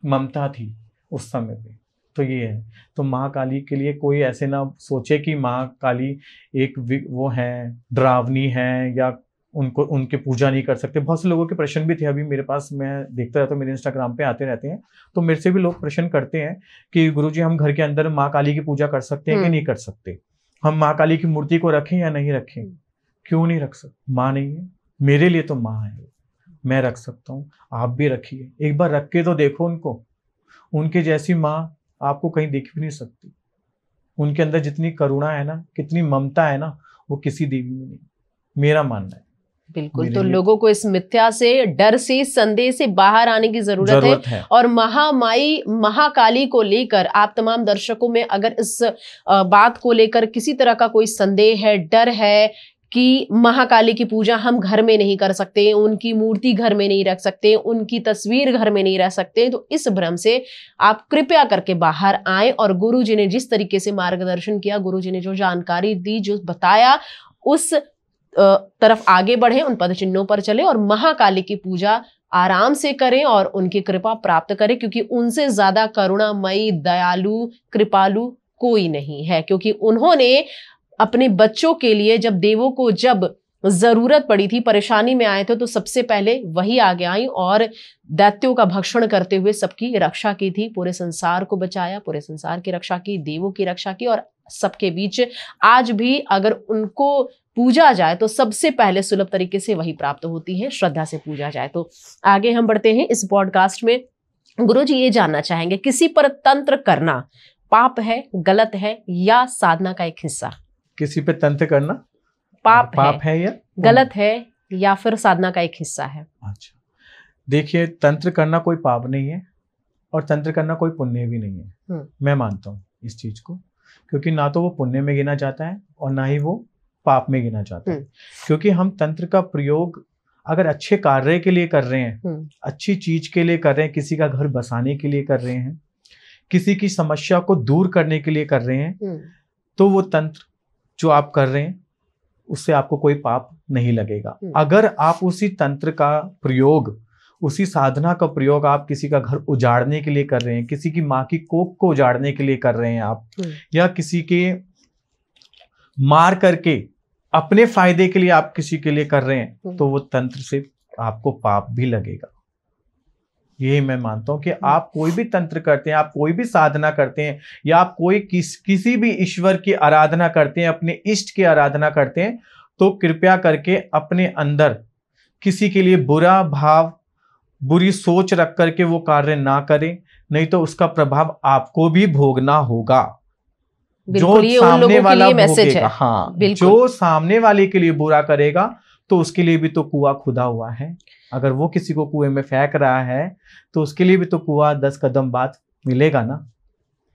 ममता थी उस समय पे। तो ये है, तो माँ काली के लिए कोई ऐसे ना सोचे कि माँ काली एक वो है, डरावनी है, या उनको उनके पूजा नहीं कर सकते। बहुत से लोगों के प्रश्न भी थे अभी मेरे पास, मैं देखता रहता हूँ, मेरे इंस्टाग्राम पे आते रहते हैं, तो मेरे से भी लोग प्रश्न करते हैं कि गुरुजी हम घर के अंदर माँ काली की पूजा कर सकते हैं कि नहीं कर सकते, हम माँ काली की मूर्ति को रखें या नहीं रखें। क्यों नहीं रख सकते? माँ नहीं है, मेरे लिए तो माँ है, मैं रख सकता हूँ, आप भी रखिए, एक बार रख के तो देखो उनको। उनके जैसी माँ आपको कहीं दिख भी नहीं सकती। उनके अंदर जितनी करुणा है ना, कितनी ममता है ना, वो किसी देवी में नहीं, मेरा मानना है। बिल्कुल। तो लोगों को इस मिथ्या से, डर से, संदेह से बाहर आने की जरूरत है। और महामाई महाकाली को लेकर आप तमाम दर्शकों में अगर इस बात को लेकर किसी तरह का कोई संदेह है, डर है कि महाकाली की पूजा हम घर में नहीं कर सकते, उनकी मूर्ति घर में नहीं रख सकते, उनकी तस्वीर घर में नहीं रख सकते, तो इस भ्रम से आप कृपया करके बाहर आएं और गुरुजी ने जिस तरीके से मार्गदर्शन किया, गुरुजी ने जो जानकारी दी, जो बताया, उस तरफ आगे बढ़े, उन पद चिन्हों पर चले और महाकाली की पूजा आराम से करें और उनकी कृपा प्राप्त करें, क्योंकि उनसे ज्यादा करुणामयी, दयालु, कृपालु कोई नहीं है। क्योंकि उन्होंने अपने बच्चों के लिए जब देवों को जब जरूरत पड़ी थी, परेशानी में आए थे, तो सबसे पहले वही आगे आई और दैत्यों का भक्षण करते हुए सबकी रक्षा की थी, पूरे संसार को बचाया, पूरे संसार की रक्षा की, देवों की रक्षा की। और सबके बीच आज भी अगर उनको पूजा जाए तो सबसे पहले सुलभ तरीके से वही प्राप्त होती है, श्रद्धा से पूजा जाए। तो आगे हम बढ़ते हैं इस पॉडकास्ट में। गुरुजी ये जानना चाहेंगे, किसी पर तंत्र करना पाप है, गलत है या साधना का एक हिस्सा? किसी पे तंत्र करना पाप है या गलत है या फिर साधना का एक हिस्सा है? अच्छा, देखिए, तंत्र करना कोई पाप नहीं है और तंत्र करना कोई पुण्य भी नहीं है। मैं मानता हूँ इस चीज को, क्योंकि ना तो वो पुण्य में गिना जाता है और ना ही वो पाप में गिना जाता है। क्योंकि हम तंत्र का प्रयोग अगर अच्छे कार्य के लिए कर रहे हैं, अच्छी चीज के लिए कर रहे हैं, किसी का घर बसाने के लिए कर रहे हैं, किसी की समस्या को दूर करने के लिए कर रहे हैं, तो वो तंत्र जो आप कर रहे हैं उससे आपको कोई पाप नहीं लगेगा। अगर आप उसी तंत्र का प्रयोग, उसी साधना का प्रयोग आप किसी का घर उजाड़ने के लिए कर रहे हैं, किसी की माँ की कोख को उजाड़ने के लिए कर रहे हैं आप, या किसी के मार करके अपने फायदे के लिए आप किसी के लिए कर रहे हैं, तो वो तंत्र से आपको पाप भी लगेगा। यही मैं मानता हूं कि आप कोई भी तंत्र करते हैं, आप कोई भी साधना करते हैं, या आप कोई किसी भी ईश्वर की आराधना करते हैं, अपने इष्ट की आराधना करते हैं, तो कृपया करके अपने अंदर किसी के लिए बुरा भाव, बुरी सोच रख करके वो कार्य ना करें, नहीं तो उसका प्रभाव आपको भी भोगना होगा। जो सामने वाला भोगेगा, हाँ, जो सामने वाले के लिए बुरा करेगा तो उसके लिए भी तो कुआं खुदा हुआ है। अगर वो किसी को कुएं में फेंक रहा है तो उसके लिए भी तो कुआं 10 कदम बाद मिलेगा ना,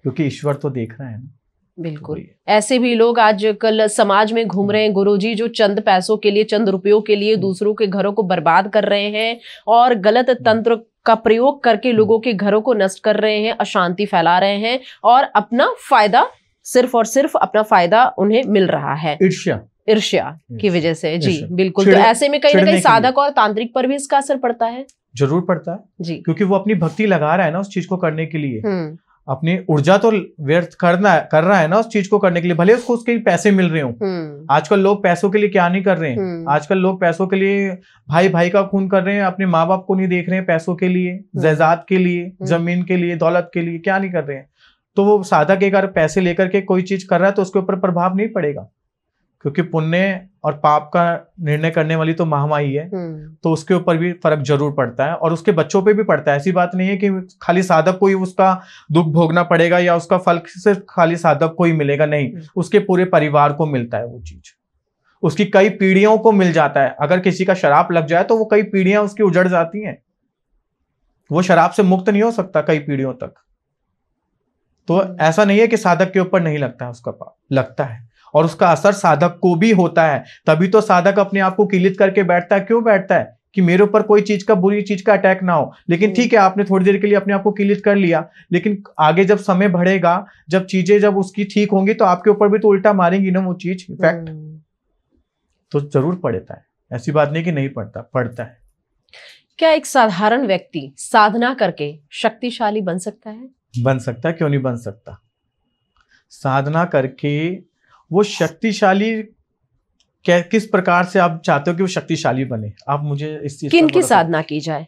क्योंकि ईश्वर तो देख रहा है ना। बिल्कुल। ऐसे भी लोग आजकल समाज में घूम रहे हैं गुरुजी, जो चंद पैसों के लिए, चंद रुपयों के लिए दूसरों के घरों को बर्बाद कर रहे हैं और गलत तंत्र का प्रयोग करके लोगों के घरों को नष्ट कर रहे हैं, अशांति फैला रहे हैं और अपना फायदा, सिर्फ और सिर्फ अपना फायदा उन्हें मिल रहा है, ईर्ष्या की वजह से। जी बिल्कुल। तो ऐसे में कहीं ना कहीं साधक और तांत्रिक पर भी इसका असर पड़ता है। जरूर पड़ता है जी, क्योंकि वो अपनी भक्ति लगा रहा है ना उस चीज को करने के लिए, अपनी ऊर्जा तो व्यर्थ कर रहा है ना उस चीज को करने के लिए, भले उसको उसके पैसे मिल रहे हो। आजकल लोग पैसों के लिए क्या नहीं कर रहे हैं, आजकल लोग पैसों के लिए भाई भाई का खून कर रहे हैं, अपने माँ बाप को नहीं देख रहे हैं, पैसों के लिए, जायदाद के लिए, जमीन के लिए, दौलत के लिए क्या नहीं कर रहे हैं। तो वो साधक एक अगर पैसे लेकर के कोई चीज कर रहा है तो उसके ऊपर प्रभाव नहीं पड़ेगा, क्योंकि पुण्य और पाप का निर्णय करने वाली तो महामाई है, तो उसके ऊपर भी फर्क जरूर पड़ता है और उसके बच्चों पे भी पड़ता है। ऐसी बात नहीं है कि खाली साधक को ही उसका दुख भोगना पड़ेगा या उसका फल सिर्फ खाली साधक को ही मिलेगा, नहीं, उसके पूरे परिवार को मिलता है वो चीज, उसकी कई पीढ़ियों को मिल जाता है। अगर किसी का शराब लग जाए तो वो कई पीढ़ियां उसकी उजड़ जाती हैं, वो शराब से मुक्त नहीं हो सकता कई पीढ़ियों तक। तो ऐसा नहीं है कि साधक के ऊपर नहीं लगता है, उसका पाप लगता है और उसका असर साधक को भी होता है। तभी तो साधक अपने आप को किलित करके बैठता है। क्यों बैठता है? कि मेरे ऊपर कोई चीज का, बुरी चीज का अटैक ना हो। लेकिन ठीक है, आपने थोड़ी देर के लिए अपने आप को किलित कर लिया, लेकिन आगे जब समय बढ़ेगा, जब चीजें जब उसकी ठीक होंगी तो आपके ऊपर भी तो उल्टा मारेंगी ना वो चीज, इफेक्ट तो जरूर पड़ता है। ऐसी बात नहीं कि नहीं पड़ता, पड़ता है। क्या एक साधारण व्यक्ति साधना करके शक्तिशाली बन सकता है? बन सकता है, क्यों नहीं बन सकता। साधना करके वो शक्तिशाली किस प्रकार से आप चाहते हो कि वो शक्तिशाली बने, आप मुझे इस चीज किन की साधना की जाए?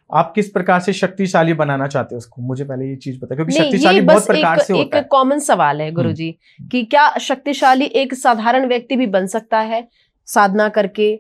आप किस प्रकार से शक्तिशाली बनाना चाहते हो उसको, मुझे पहले ये चीज बता, क्योंकि नहीं, शक्तिशाली ये बहुत बस प्रकार से होता है। एक कॉमन सवाल है गुरुजी कि क्या शक्तिशाली एक साधारण व्यक्ति भी बन सकता है साधना करके?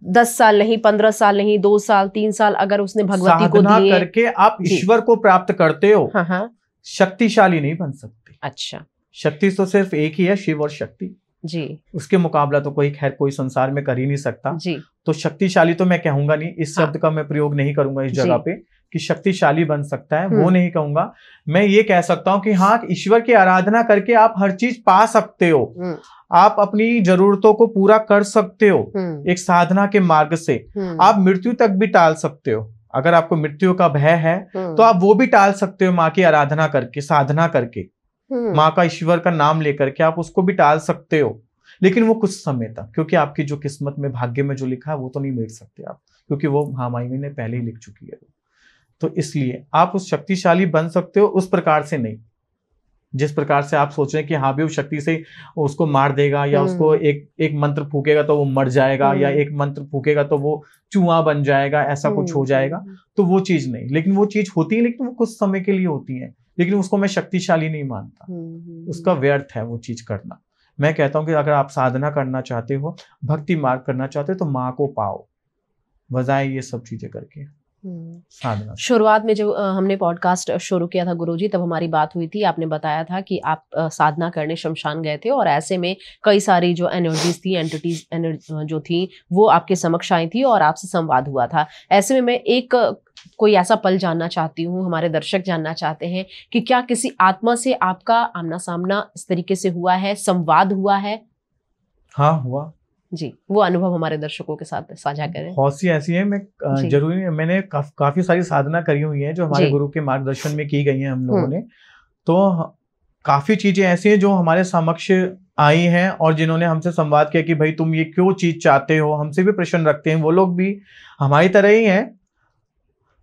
10 साल नहीं, 15 साल नहीं, 2 साल 3 साल अगर उसने भगवती को साधना दिए, करके आप ईश्वर को प्राप्त करते हो, हाँ हाँ, शक्तिशाली नहीं बन सकते। अच्छा शक्ति तो सिर्फ एक ही है, शिव और शक्ति जी, उसके मुकाबला तो कोई खैर कोई संसार में कर ही नहीं सकता जी, तो शक्तिशाली तो मैं कहूंगा नहीं, इस हाँ, शब्द का मैं प्रयोग नहीं करूंगा इस जी, जगह पे कि शक्तिशाली बन सकता है, वो नहीं कहूंगा। मैं ये कह सकता हूं कि हाँ, ईश्वर की आराधना करके आप हर चीज पा सकते हो, आप अपनी जरूरतों को पूरा कर सकते हो एक साधना के मार्ग से, आप मृत्यु तक भी टाल सकते हो। अगर आपको मृत्यु का भय है तो आप वो भी टाल सकते हो, माँ की आराधना करके, साधना करके, माँ का, ईश्वर का नाम लेकर के आप उसको भी टाल सकते हो। लेकिन वो कुछ समय तक, क्योंकि आपकी जो किस्मत में, भाग्य में जो लिखा है वो तो नहीं मिट सकते आप, क्योंकि वो महामाई ने पहले ही लिख चुकी है। तो इसलिए आप उस शक्तिशाली बन सकते हो, उस प्रकार से नहीं जिस प्रकार से आप सोच रहे हैं कि हाँ भी वो शक्ति से उसको मार देगा, या उसको एक मंत्र फूकेगा तो वो मर जाएगा, या एक मंत्र फूकेगा तो वो चूहा बन जाएगा, ऐसा कुछ हो जाएगा, तो वो चीज नहीं। लेकिन वो चीज होती है, लेकिन वो कुछ समय के लिए होती है, लेकिन उसको मैं शक्तिशाली नहीं मानता, उसका व्यर्थ है वो चीज करना। मैं कहता हूं कि अगर आप साधना करना चाहते हो, भक्ति मार्ग करना चाहते हो, तो माँ को पाओ, बजाय ये सब चीजें करके साधना। शुरुआत में जब हमने पॉडकास्ट शुरू किया था गुरुजी, तब हमारी बात हुई थी, आपने बताया था कि आप साधना करने शमशान गए थे और ऐसे में कई सारी जो एनर्जीज थी, एंटिटीज जो थी, वो आपके समक्ष आई थी और आपसे संवाद हुआ था। ऐसे में मैं एक कोई ऐसा पल जानना चाहती हूँ, हमारे दर्शक जानना चाहते हैं कि क्या किसी आत्मा से आपका आमना सामना इस तरीके से हुआ है, संवाद हुआ है? हाँ, हुआ जी, वो अनुभव हमारे दर्शकों के साथ साझा करें। बहुत सी ऐसी है, मैं जरूरी नहीं, मैंने काफी सारी साधना करी हुई है जो हमारे गुरु के मार्गदर्शन में की गई है हम लोगों ने। तो काफी चीजें ऐसी हैं जो हमारे समक्ष आई हैं और जिन्होंने हमसे संवाद किया कि भाई तुम ये क्यों चीज चाहते हो, हमसे भी प्रश्न रखते हैं। वो लोग भी हमारी तरह ही हैं,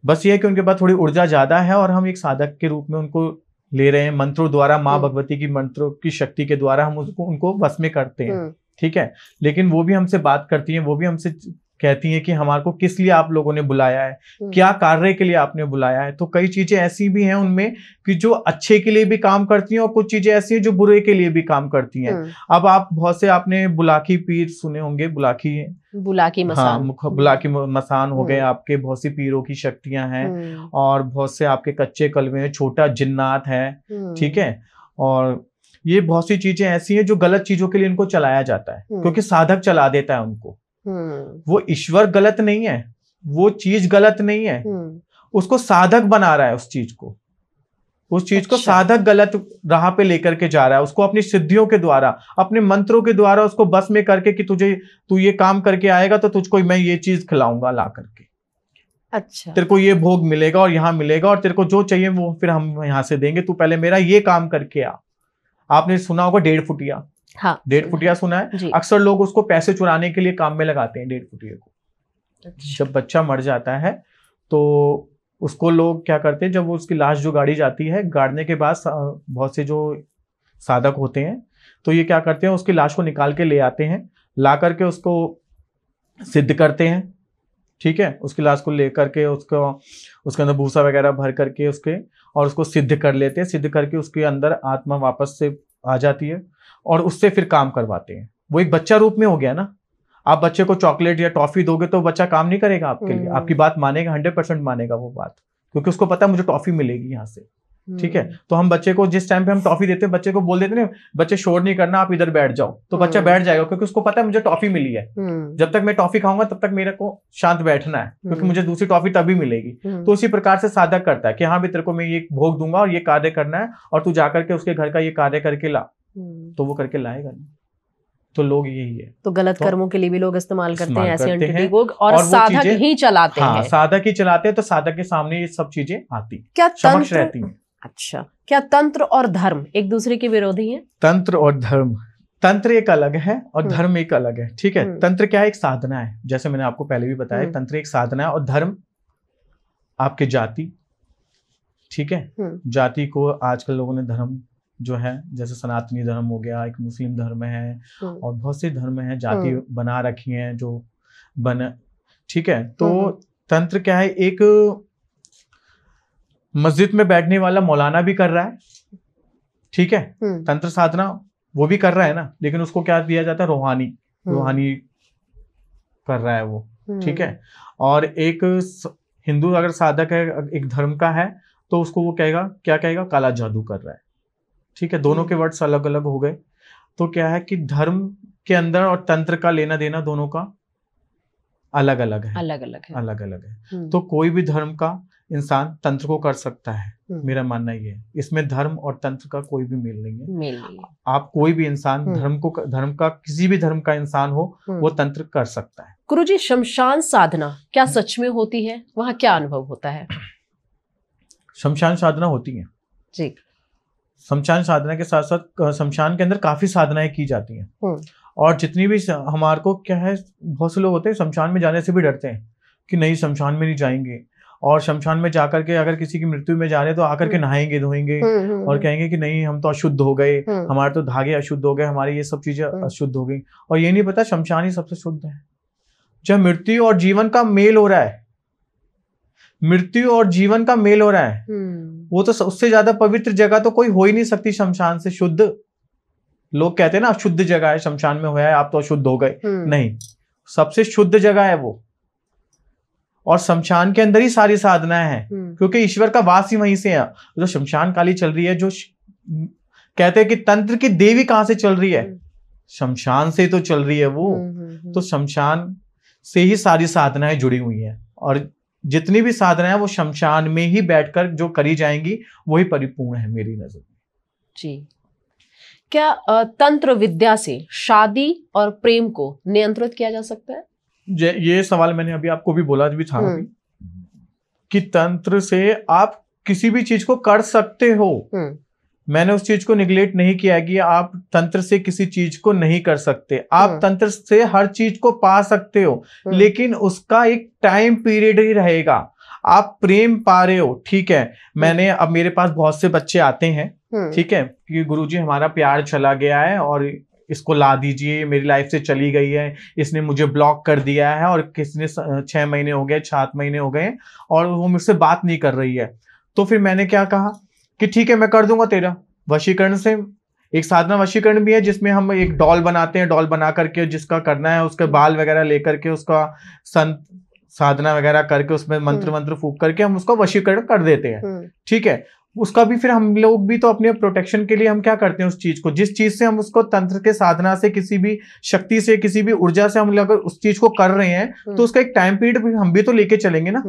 बस ये है कि उनके पास थोड़ी ऊर्जा ज्यादा है और हम एक साधक के रूप में उनको ले रहे हैं, मंत्रों द्वारा, माँ भगवती की मंत्रों की शक्ति के द्वारा हम उनको वश में करते हैं, ठीक है। लेकिन वो भी हमसे बात करती हैं, वो भी हमसे कहती हैं कि हमारे को किस लिए आप लोगों ने बुलाया है, क्या कार्य के लिए आपने बुलाया है। तो कई चीजें ऐसी भी हैं उनमें कि जो अच्छे के लिए भी काम करती हैं और कुछ चीजें ऐसी हैं जो बुरे के लिए भी काम करती हैं। अब आप बहुत से आपने बुलाकी पीर सुने होंगे, बुलाकी मसान, हाँ, बुलाकी मसान हो गए आपके, बहुत सी पीरों की शक्तियां हैं और बहुत से आपके कच्चे कलवे हैं, छोटा जिन्नात है, ठीक है। और ये बहुत सी चीजें ऐसी हैं जो गलत चीजों के लिए इनको चलाया जाता है, क्योंकि साधक चला देता है उनको। वो ईश्वर गलत नहीं है, वो चीज गलत नहीं है, उसको साधक बना रहा है, उस चीज को साधक गलत राह पे लेकर के जा रहा है, उसको अपनी सिद्धियों के द्वारा, अपने मंत्रों के द्वारा उसको बस में करके कि तू ये काम करके आएगा तो तुझको मैं ये चीज खिलाऊंगा ला करके, अच्छा, तेरे को ये भोग मिलेगा और यहाँ मिलेगा और तेरे को जो चाहिए वो फिर हम यहाँ से देंगे, तू पहले मेरा ये काम करके आ। आपने सुना होगा 1.5 फुटिया, हाँ, 1.5 फुटिया सुना है। अक्सर लोग उसको पैसे चुराने के लिए काम में लगाते हैं 1.5 फुटिया को। अच्छा। जब बच्चा मर जाता है तो उसको लोग क्या करते हैं, जब वो उसकी लाश जो गाड़ी जाती है, गाड़ने के बाद बहुत से जो साधक होते हैं तो ये क्या करते हैं, उसकी लाश को निकाल के ले आते हैं, ला करके उसको सिद्ध करते हैं, ठीक है। उसकी लाश को लेकर के उसके अंदर भूसा वगैरह भर करके और उसको सिद्ध कर लेते हैं, सिद्ध करके उसके अंदर आत्मा वापस से आ जाती है और उससे फिर काम करवाते हैं। वो एक बच्चा रूप में हो गया ना। आप बच्चे को चॉकलेट या टॉफी दोगे तो बच्चा काम नहीं करेगा आपके लिए, आपकी बात मानेगा, 100% मानेगा वो बात, क्योंकि उसको पता है मुझे टॉफी मिलेगी यहाँ से, ठीक है। तो हम बच्चे को जिस टाइम पे हम टॉफी देते हैं, बच्चे को बोल देते हैं बच्चे शोर नहीं करना, आप इधर बैठ जाओ, तो बच्चा बैठ जाएगा, क्योंकि उसको पता है मुझे टॉफी मिली है, जब तक मैं टॉफी खाऊंगा तब तक मेरे को शांत बैठना है, क्योंकि मुझे दूसरी टॉफी तभी मिलेगी। तो उसी प्रकार से साधक करता है कि हाँ भी तेरे को मैं ये भोग दूंगा और ये कार्य करना है और तू जाकर के उसके घर का ये कार्य करके ला, तो वो करके लाएगा नहीं। तो लोग यही है, तो गलत कर्मों के लिए भी लोग इस्तेमाल करते हैं ऐसे एंटिटी को, और साधक ही चलाते हैं। साधक ही चलाते हैं, तो साधक के सामने ये सब चीजें आती, क्या समक्ष रहती हैं। अच्छा, क्या तंत्र और धर्म एक दूसरे के विरोधी हैं? तंत्र और धर्म, तंत्र एक अलग है और धर्म एक अलग है, ठीक है। तंत्र क्या है, एक साधना है, जैसे मैंने आपको पहले भी बताया, तंत्र एक साधना है और धर्म आपके जाति, ठीक है। जाति को आजकल लोगों ने धर्म जो है, जैसे सनातनी धर्म हो गया, एक मुस्लिम धर्म है और बहुत से धर्म हैं, जाति बना रखी हैं जो बना, ठीक है। तो तंत्र क्या है, एक मस्जिद में बैठने वाला मौलाना भी कर रहा है, ठीक है, तंत्र साधना वो भी कर रहा है ना, लेकिन उसको क्या दिया जाता है, रूहानी कर रहा है वो, ठीक है। और एक हिंदू अगर साधक है, एक धर्म का है, तो उसको वो कहेगा, क्या कहेगा, काला जादू कर रहा है, ठीक है। दोनों के वर्ड्स अलग अलग हो गए। तो क्या है कि धर्म के अंदर और तंत्र का लेना देना दोनों का अलग अलग है। तो कोई भी धर्म का इंसान तंत्र को कर सकता है, मेरा मानना ये है। इसमें धर्म और तंत्र का कोई भी मेल नहीं है। आप कोई भी इंसान धर्म का किसी भी धर्म का इंसान हो, वो तंत्र कर सकता है। गुरुजी, शमशान साधना क्या सच में होती है? वहां क्या अनुभव होता है? शमशान साधना होती है जी। शमशान साधना के साथ साथ शमशान के अंदर काफी साधनाएं की जाती हैं। और जितनी भी हमारे को क्या है, बहुत से लोग होते हैं शमशान में जाने से भी डरते हैं कि नहीं शमशान में नहीं जाएंगे, और शमशान में जाकर के अगर किसी की मृत्यु में जा रहे तो आकर के नहाएंगे धोएंगे और कहेंगे कि नहीं हम तो अशुद्ध हो गए, हमारे तो धागे अशुद्ध हो गए, हमारी ये सब चीजें अशुद्ध हो गई। और ये नहीं पता शमशान ही सबसे शुद्ध है। जब मृत्यु और जीवन का मेल हो रहा है, मृत्यु और जीवन का मेल हो रहा है, वो तो उससे ज्यादा पवित्र जगह तो कोई हो ही नहीं सकती शमशान से शुद्ध। लोग कहते हैं ना अशुद्ध जगह है, शमशान में हुआ है आप तो अशुद्ध हो गए, नहीं, सबसे शुद्ध जगह है वो। और शमशान के अंदर ही सारी साधनाएं हैं, क्योंकि ईश्वर का वास ही वहीं से है। जो शमशान काली चल रही है, जो कहते हैं कि तंत्र की देवी कहां से चल रही है, शमशान से तो चल रही है वो। तो शमशान से ही सारी साधनाएं जुड़ी हुई हैं, और जितनी भी साधनाएं वो शमशान में ही बैठकर जो करी जाएंगी वही परिपूर्ण है मेरी नजर में। जी। क्या तंत्र विद्या से शादी और प्रेम को नियंत्रित किया जा सकता है? ये सवाल मैंने अभी आपको भी बोला भी था कि तंत्र से आप किसी भी चीज को कर सकते हो। मैंने उस चीज को निगलेक्ट नहीं किया कि आप तंत्र से किसी चीज को नहीं कर सकते। आप तंत्र से हर चीज को पा सकते हो, लेकिन उसका एक टाइम पीरियड ही रहेगा। आप प्रेम पा रहे हो, ठीक है, मैंने अब मेरे पास बहुत से बच्चे आते हैं, ठीक है, कि गुरुजी हमारा प्यार चला गया है और इसको ला दीजिए, मेरी लाइफ से चली गई है, इसने मुझे ब्लॉक कर दिया है, और किसने 6 महीने हो गए, 7 महीने हो गए और वो मुझसे बात नहीं कर रही है। तो फिर मैंने क्या कहा कि ठीक है मैं कर दूंगा तेरा वशीकरण से। एक साधना वशीकरण भी है जिसमें हम एक डॉल बनाते हैं, डॉल बना करके जिसका करना है उसके बाल वगैरह लेकर के उसका साधना वगैरह करके उसमें मंत्र फूंक करके हम उसका वशीकरण कर देते हैं, ठीक है। उसका भी फिर हम लोग भी तो अपने प्रोटेक्शन के लिए हम क्या करते हैं, उस चीज को, जिस चीज से हम उसको तंत्र के साधना से, किसी भी शक्ति से, किसी भी ऊर्जा से हम अगर उस चीज को कर रहे हैं तो उसका एक टाइम पीरियड भी हम भी तो लेके चलेंगे ना,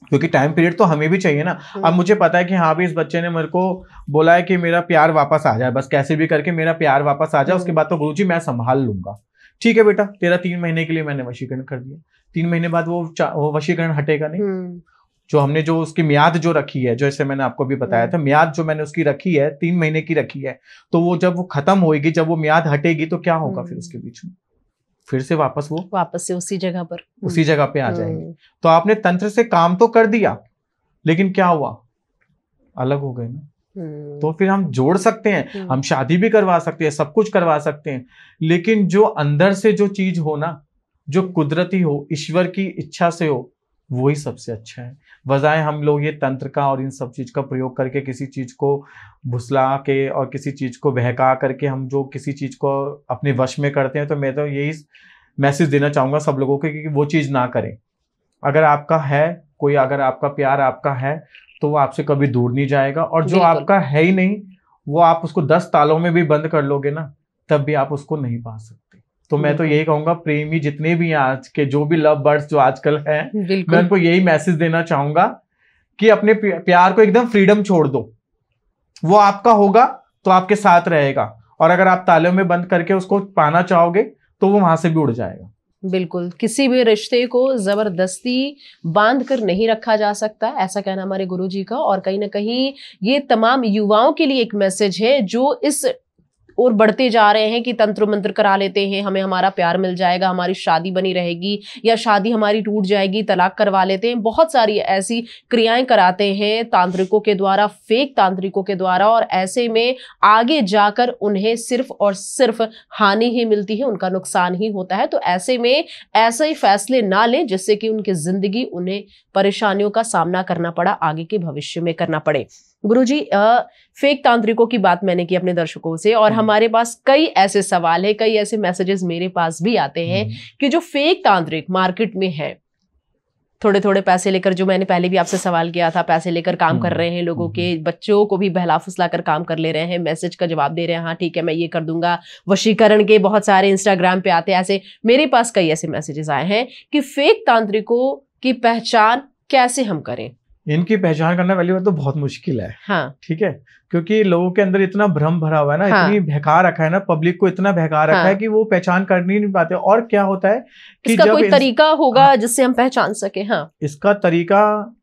क्योंकि टाइम पीरियड तो हमें भी चाहिए ना। अब मुझे पता है कि हाँ भी इस बच्चे ने मेरे को बोला है कि मेरा प्यार वापस आ जाए, बस कैसे भी करके मेरा प्यार वापस आ जाए, उसके बाद तो गुरुजी मैं संभाल लूंगा। ठीक है बेटा, तेरा 3 महीने के लिए मैंने वशीकरण कर दिया, 3 महीने बाद वो वशीकरण हटेगा नहीं। जो हमने जो उसकी म्याद जो रखी है, जैसे मैंने आपको भी बताया था, म्याद जो मैंने उसकी रखी है 3 महीने की रखी है, तो वो जब वो खत्म होएगी, जब वो म्याद हटेगी तो क्या होगा फिर उसके बीच में फिर से वापस से उसी जगह पे आ जाएंगे। तो आपने तंत्र से काम तो कर दिया, लेकिन क्या हुआ, अलग हो गए ना। तो फिर हम जोड़ सकते हैं, हम शादी भी करवा सकते हैं, सब कुछ करवा सकते हैं, लेकिन जो अंदर से जो चीज हो ना, जो कुदरती हो, ईश्वर की इच्छा से हो, वही सबसे अच्छा है। बजाय हम लोग ये तंत्र का और इन सब चीज का प्रयोग करके किसी चीज को भुसला के और किसी चीज को बहका करके हम जो किसी चीज को अपने वश में करते हैं, तो मैं तो यही मैसेज देना चाहूंगा सब लोगों को कि वो चीज ना करें। अगर आपका है कोई, अगर आपका प्यार आपका है तो वो आपसे कभी दूर नहीं जाएगा, और जो आपका है ही नहीं वो आप उसको 10 तालों में भी बंद कर लोगे ना, तब भी आप उसको नहीं पा सकते। तो मैं तो यही कहूंगा, प्रेमी जितने भी आज के जो भी लव बर्ड्स जो आजकल हैं, मैं उनको यही मैसेज देना चाहूंगा कि अपने प्यार को एकदम फ्रीडम छोड़ दो। वो आपका होगा तो आपके साथ रहेगा, और अगर आप तालों में बंद करके उसको पाना चाहोगे तो वो वहां से भी उड़ जाएगा। बिल्कुल, किसी भी रिश्ते को जबरदस्ती बांध कर नहीं रखा जा सकता, ऐसा कहना हमारे गुरुजी का। और कहीं ना कहीं ये तमाम युवाओं के लिए एक मैसेज है जो इस ओर बढ़ते जा रहे हैं कि तंत्र मंत्र करा लेते हैं, हमें हमारा प्यार मिल जाएगा, हमारी शादी बनी रहेगी, या शादी हमारी टूट जाएगी, तलाक करवा लेते हैं। बहुत सारी ऐसी क्रियाएं कराते हैं तांत्रिकों के द्वारा, फेक तांत्रिकों के द्वारा, और ऐसे में आगे जाकर उन्हें सिर्फ और सिर्फ हानि ही मिलती है, उनका नुकसान ही होता है। तो ऐसे में ऐसे ही फैसले ना लें जिससे कि उनकी जिंदगी उन्हें परेशानियों का सामना करना पड़ा, आगे के भविष्य में करना पड़े। गुरुजी, फेक तांत्रिकों की बात मैंने की अपने दर्शकों से, और हमारे पास कई ऐसे सवाल है, कई ऐसे मैसेजेस मेरे पास भी आते हैं कि जो फेक तांत्रिक मार्केट में है, थोड़े थोड़े पैसे लेकर, जो मैंने पहले भी आपसे सवाल किया था, पैसे लेकर काम कर रहे हैं, लोगों के बच्चों को भी बहला फुसला कर काम कर ले रहे हैं, मैसेज का जवाब दे रहे हैं, हाँ ठीक है मैं ये कर दूंगा, वशीकरण के बहुत सारे इंस्टाग्राम पे आते हैं। ऐसे मेरे पास कई ऐसे मैसेजेस आए हैं कि फेक तांत्रिकों की पहचान कैसे हम करें। इनकी पहचान करना पहली बात तो बहुत मुश्किल है। हाँ, ठीक है, क्योंकि लोगों के अंदर इतना भ्रम भरा हुआ है ना, हाँ, इतनी बहका रखा है ना, पब्लिक को इतना बहका रखा हाँ, है कि वो पहचान कर नहीं पाते। और क्या होता है कि इसका जब कोई तरीका होगा हाँ, जिससे हम पहचान सके। हाँ, इसका तरीका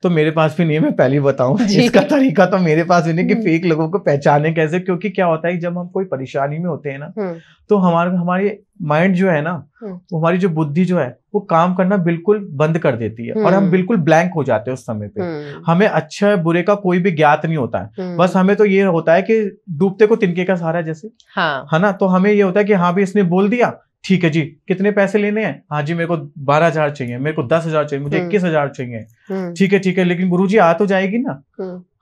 तो मेरे पास भी नहीं है, मैं पहले बताऊं इसका तरीका तो मेरे पास भी नहीं कि फेक लोगों को पहचाने कैसे। क्योंकि क्या होता है जब हम कोई परेशानी में होते हैं ना, तो हमारी माइंड जो है ना, वो हमारी जो बुद्धि जो है वो काम करना बिल्कुल बंद कर देती है, और हम बिल्कुल ब्लैंक हो जाते हैं उस समय पे। हमें अच्छा बुरे का कोई भी ज्ञात नहीं होता है, बस हमें तो ये होता है कि डूबते को तिनके का सहारा जैसे, हाँ, है ना। तो हमें ये होता है कि हाँ भी इसने बोल दिया, ठीक है जी, कितने पैसे लेने हैं, हाँ जी मेरे को 12,000 चाहिए, मेरे को 10,000 चाहिए, मुझे 21,000 चाहिए, ठीक है, लेकिन गुरुजी आ तो जाएगी ना,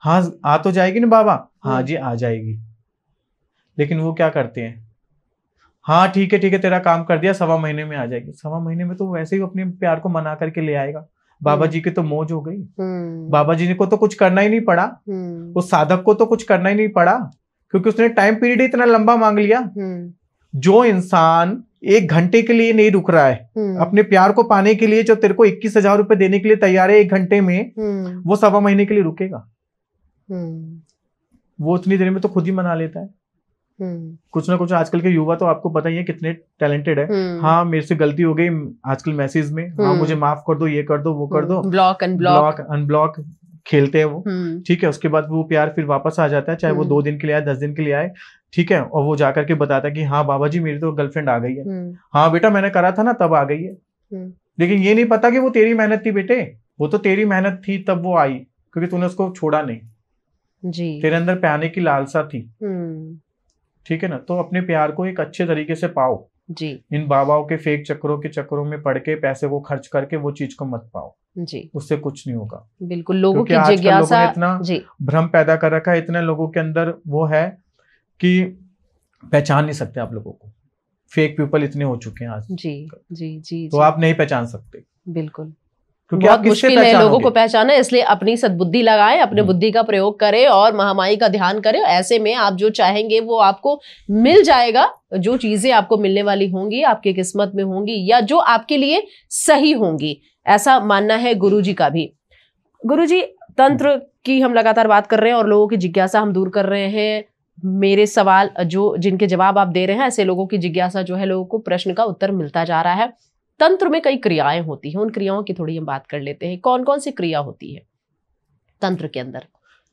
हाँ आ तो जाएगी ना बाबा, हाँ जी आ जाएगी। लेकिन वो क्या करते हैं, हाँ ठीक है तेरा काम कर दिया, 1.25 महीने में आ जाएगी। 1.25 महीने में तो वैसे ही अपने प्यार को मना करके ले आएगा। बाबा जी की तो मौज हो गई, बाबा जी को तो कुछ करना ही नहीं पड़ा, उस साधक को तो कुछ करना ही नहीं पड़ा, क्योंकि उसने टाइम पीरियड इतना लंबा मांग लिया। जो इंसान 1 घंटे के लिए नहीं रुक रहा है अपने प्यार को पाने के लिए, जो तेरे को 21,000 रुपए देने के लिए तैयार है 1 घंटे में, वो 1.25 महीने के लिए रुकेगा? वो उतनी देर में तो खुद ही मना लेता है। कुछ ना कुछ आजकल के युवा तो आपको पता ही है कितने टैलेंटेड है। हाँ मेरे से गलती हो गई आजकल मैसेज में, हाँ मुझे माफ कर दो, ये कर दो, वो कर दो, ब्लॉक अनब्लॉक खेलते हैं वो। ठीक है, उसके बाद वो प्यार फिर वापस आ जाता है, चाहे वो 2 दिन के लिए आए, 10 दिन के लिए आए, ठीक है। और वो जाकर के बताता है कि हाँ बाबा जी मेरी तो गर्लफ्रेंड आ गई है, हाँ बेटा मैंने करा था ना तब आ गई है। लेकिन ये नहीं पता कि वो तेरी मेहनत थी बेटे, वो तो तेरी मेहनत थी तब वो आई, क्योंकि तूने उसको छोड़ा नहीं जी, तेरे अंदर पाने की लालसा थी। ठीक है ना, तो अपने प्यार को एक अच्छे तरीके से पाओ जी, इन बाबाओं के फेक चक्करों में पड़ के पैसे को खर्च करके वो चीज को मत पाओ जी, उससे कुछ नहीं होगा। बिल्कुल, लोगों की जिज्ञासा, इतना भ्रम पैदा कर रखा है, इतने लोगों के अंदर वो है कि पहचान नहीं सकते आप लोगों को। फेक पीपल इतने हो चुके हैं आज जी, तो आप नहीं पहचान सकते। बिल्कुल, बहुत मुश्किल है लोगों को पहचाना, इसलिए अपनी सद्बुद्धि लगाएं, अपने बुद्धि का प्रयोग करें और महामाई का ध्यान करें। ऐसे में आप जो चाहेंगे वो आपको मिल जाएगा। जो चीजें आपको मिलने वाली होंगी आपकी किस्मत में होंगी, या जो आपके लिए सही होंगी, ऐसा मानना है गुरुजी का भी। गुरुजी, तंत्र की हम लगातार बात कर रहे हैं और लोगों की जिज्ञासा हम दूर कर रहे हैं। मेरे सवाल जो जिनके जवाब आप दे रहे हैं, ऐसे लोगों की जिज्ञासा जो है, लोगों को प्रश्न का उत्तर मिलता जा रहा है। तंत्र में कई क्रियाएं होती हैं, उन क्रियाओं की थोड़ी हम बात कर लेते हैं। कौन कौन सी क्रिया होती है तंत्र के अंदर?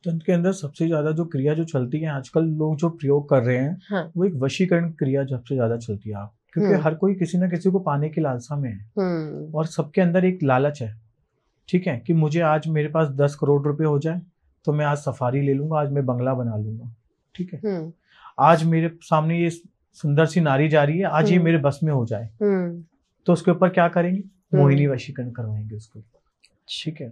तंत्र के अंदर सबसे ज्यादा जो क्रिया जो चलती है आजकल लोग जो प्रयोग कर रहे हैं, हाँ, वो एक वशीकरण क्रिया सबसे ज्यादा चलती है। क्योंकि हर कोई किसी ना किसी को पाने की लालसा में है, और सबके अंदर एक लालच है, ठीक है, कि मुझे आज मेरे पास 10 करोड़ रुपए हो जाए तो मैं आज सफारी ले लूंगा, आज मैं बंगला बना लूंगा, ठीक है, आज मेरे सामने ये सुंदर सी नारी जा रही है, आज ये मेरे बस में हो जाए, तो उसके ऊपर क्या करेंगे, मोहिनी वशीकरण करवाएंगे उसको, ठीक है।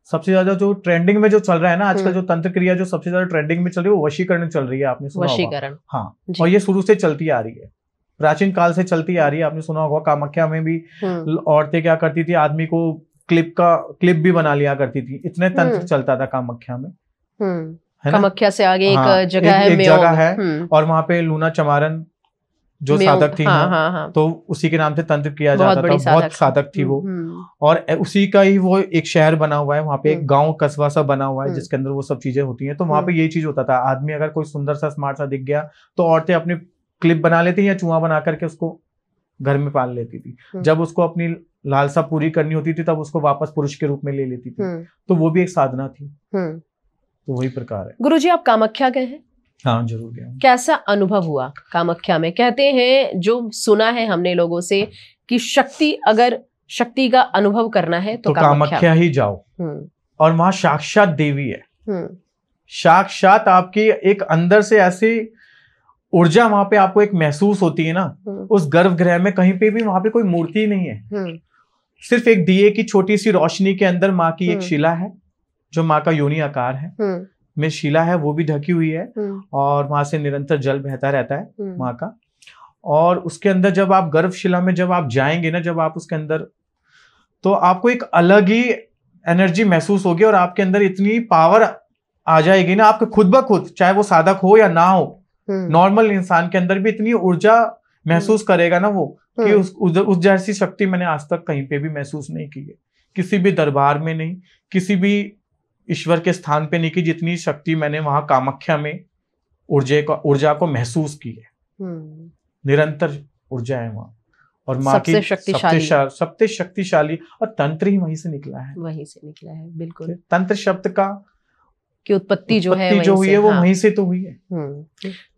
सबसे ज्यादा जो ट्रेंडिंग में जो चल रहा है ना आजकल, जो तंत्र क्रिया जो सबसे ज्यादा ट्रेंडिंग में चल रही है वो वशीकरण चल रही है, आपने सुना होगा। हाँ, और ये शुरू से चलती आ रही है, प्राचीन काल से चलती आ रही है। आपने सुना होगा कामाख्या में भी औरतें क्या करती थी, आदमी को क्लिप भी बना लिया करती थी, इतने तंत्र चलता था कामाख्या में, है ना। कामाख्या से आगे एक जगह है, एक जगह है, और वहां पे लूना चमारन जो साधक थी, हाँ, तो उसी के नाम से तंत्र किया जाता था, बहुत साधक थी वो, और उसी का ही वो एक शहर बना हुआ है वहां पे, एक गांव कस्बा सा बना हुआ है जिसके अंदर वो सब चीजें होती हैं। तो वहां पे यही चीज होता था, आदमी अगर कोई सुंदर सा स्मार्ट सा दिख गया तो औरतें अपनी क्लिप बना लेती या चूहा बना करके उसको घर में पाल लेती थी। जब उसको अपनी लालसा पूरी करनी होती थी तब उसको वापस पुरुष के रूप में ले लेती थी, तो वो भी एक साधना थी। तो वही प्रकार है। गुरुजी, आप कामाख्या गए हैं? हाँ जरूर गया हूँ। कैसा अनुभव हुआ कामाख्या में? कहते हैं, जो सुना है हमने लोगों से, कि अगर शक्ति का अनुभव करना है तो कामाख्या ही जाओ। और वहां साक्षात देवी है, साक्षात आपकी एक अंदर से ऐसी ऊर्जा वहां पे आपको एक महसूस होती है ना। उस गर्भगृह में कहीं पे भी वहां पे कोई मूर्ति नहीं है, सिर्फ एक दिए की छोटी सी रोशनी के अंदर माँ की एक शिला है, जो माँ का योनि आकार है में शिला है, वो भी ढकी हुई है। और वहां से निरंतर जल बहता रहता है माँ का। और उसके अंदर जब आप गर्भशिला में जब आप जाएंगे ना, जब आप उसके अंदर, तो आपको एक अलग ही एनर्जी महसूस होगी और आपके अंदर इतनी पावर आ जाएगी ना, आपके खुद ब खुद, चाहे वो साधक हो या ना हो, नॉर्मल इंसान के अंदर भी इतनी ऊर्जा महसूस करेगा ना वो, कि उस जैसी शक्ति मैंने आज तक कहीं पे भी महसूस नहीं की है, किसी भी दरबार में नहीं, किसी भी ईश्वर के स्थान पे नहीं की, जितनी शक्ति मैंने वहां कामाख्या में ऊर्जा को महसूस की है। निरंतर ऊर्जा है वहां, और माँ की सबसे शक्तिशाली, और तंत्र ही वहीं से निकला है, बिल्कुल। तंत्र शब्द का की उत्पत्ति जो हुई है वो वहीं से तो हुई है।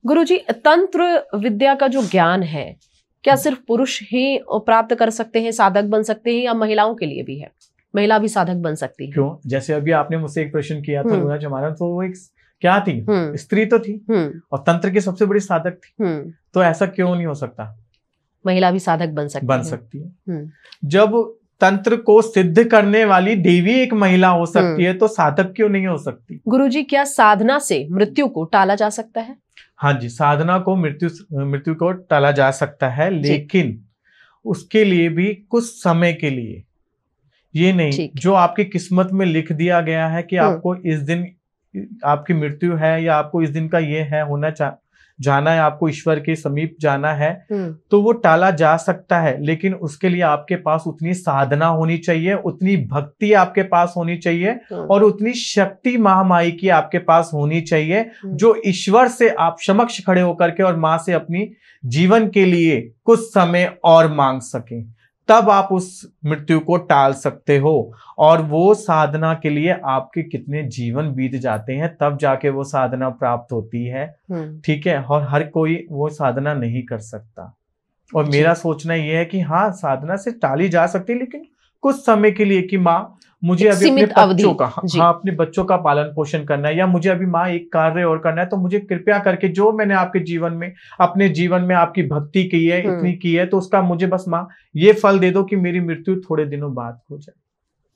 गुरुजी, तंत्र विद्या का जो ज्ञान है, क्या सिर्फ पुरुष ही प्राप्त कर सकते हैं, साधक बन सकते हैं, या महिलाओं के लिए भी है? महिला भी साधक बन सकती है? क्यों? जैसे अभी आपने मुझसे एक प्रश्न किया था लूना जमाना, तो वो एक क्या थी? स्त्री तो थी, और तंत्र की सबसे बड़ी साधक थी, तो ऐसा क्यों नहीं हो सकता? महिला भी साधक बन सकती है। जब तंत्र को सिद्ध करने वाली देवी एक महिला हो सकती है, तो साधक क्यों नहीं हो सकती? गुरुजी, क्या साधना से मृत्यु को टाला जा सकता है? हाँ जी, साधना को मृत्यु को टाला जा सकता है, लेकिन उसके लिए भी कुछ समय के लिए, ये नहीं जो आपकी किस्मत में लिख दिया गया है कि आपको इस दिन आपकी मृत्यु है, या आपको इस दिन का ये है, जाना है, आपको ईश्वर के समीप जाना है, तो वो टाला जा सकता है, लेकिन उसके लिए आपके पास उतनी साधना होनी चाहिए, उतनी भक्ति आपके पास होनी चाहिए, और उतनी शक्ति महामाई की आपके पास होनी चाहिए, जो ईश्वर से आप समक्ष खड़े होकर के और माँ से अपनी जीवन के लिए कुछ समय और मांग सकें, तब आप उस मृत्यु को टाल सकते हो। और वो साधना के लिए आपके कितने जीवन बीत जाते हैं, तब जाके वो साधना प्राप्त होती है। ठीक है, और हर कोई वो साधना नहीं कर सकता। और मेरा सोचना ये है कि हाँ, साधना से टाली जा सकती है, लेकिन कुछ समय के लिए, कि माँ मुझे अभी अपने बच्चों का अपने बच्चों का पालन पोषण करना है, या मुझे अभी माँ एक कार्य और करना है, तो मुझे कृपया करके जो मैंने आपके जीवन में, अपने जीवन में आपकी भक्ति की है, इतनी की है, तो उसका मुझे बस माँ ये फल दे दो कि मेरी मृत्यु थोड़े दिनों बाद हो जाए।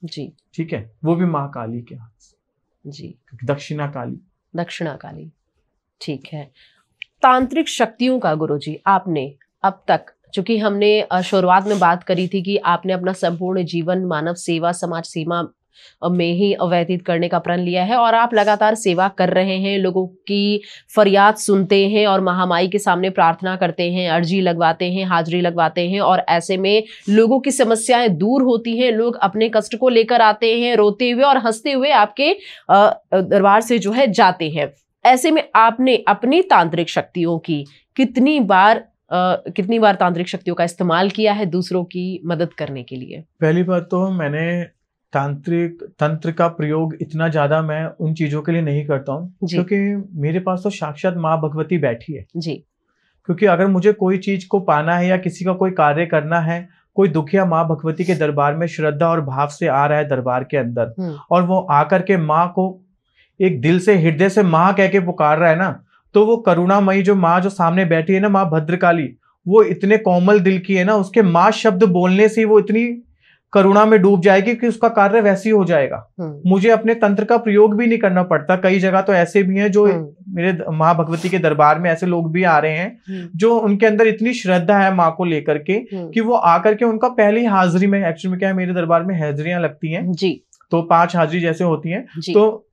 जी ठीक है, वो भी माँ काली के हाथ से। जी, दक्षिणा काली। ठीक है। तांत्रिक शक्तियों का गुरुजी, आपने अब तक, चूंकि हमने शुरुआत में बात करी थी कि आपने अपना संपूर्ण जीवन मानव सेवा, समाज सेवा में ही व्यतीत करने का प्रण लिया है, और आप लगातार सेवा कर रहे हैं, लोगों की फरियाद सुनते हैं और महामाई के सामने प्रार्थना करते हैं, अर्जी लगवाते हैं, हाजिरी लगवाते हैं, और ऐसे में लोगों की समस्याएं दूर होती हैं, लोग अपने कष्ट को लेकर आते हैं, रोते हुए और हंसते हुए आपके दरबार से जो है जाते हैं। ऐसे में आपने अपनी तांत्रिक शक्तियों की कितनी बार तांत्रिक शक्तियों का इस्तेमाल किया है दूसरों की मदद करने के लिए? पहली बात तो मैंने तंत्र का प्रयोग इतना ज्यादा मैं उन चीजों के लिए नहीं करता हूँ, क्योंकि मेरे पास तो साक्षात माँ भगवती बैठी है जी। क्योंकि अगर मुझे कोई चीज को पाना है, या किसी का कोई कार्य करना है, कोई दुखिया माँ भगवती के दरबार में श्रद्धा और भाव से आ रहा है दरबार के अंदर, और वो आकर के माँ को एक दिल से, हृदय से माँ कह के पुकार रहा है ना, तो वो करुणामयी जो माँ जो सामने बैठी है ना, माँ भद्रकाली, वो इतने कोमल दिल की है ना, उसके माँ शब्द बोलने से वो इतनी करुणा में डूब जाएगी कि उसका कार्य वैसे ही हो जाएगा। मुझे अपने तंत्र का प्रयोग भी नहीं करना पड़ता। कई जगह तो ऐसे भी हैं जो मेरे माँ भगवती के दरबार में ऐसे लोग भी आ रहे हैं जो उनके अंदर इतनी श्रद्धा है माँ को लेकर के कि वो आकर के उनका पहली हाजिरी में, एक्चुअली में क्या है, मेरे दरबार में हाजिरियां लगती हैं जी, तो 5 हाजिरी जैसे होती हैं, तो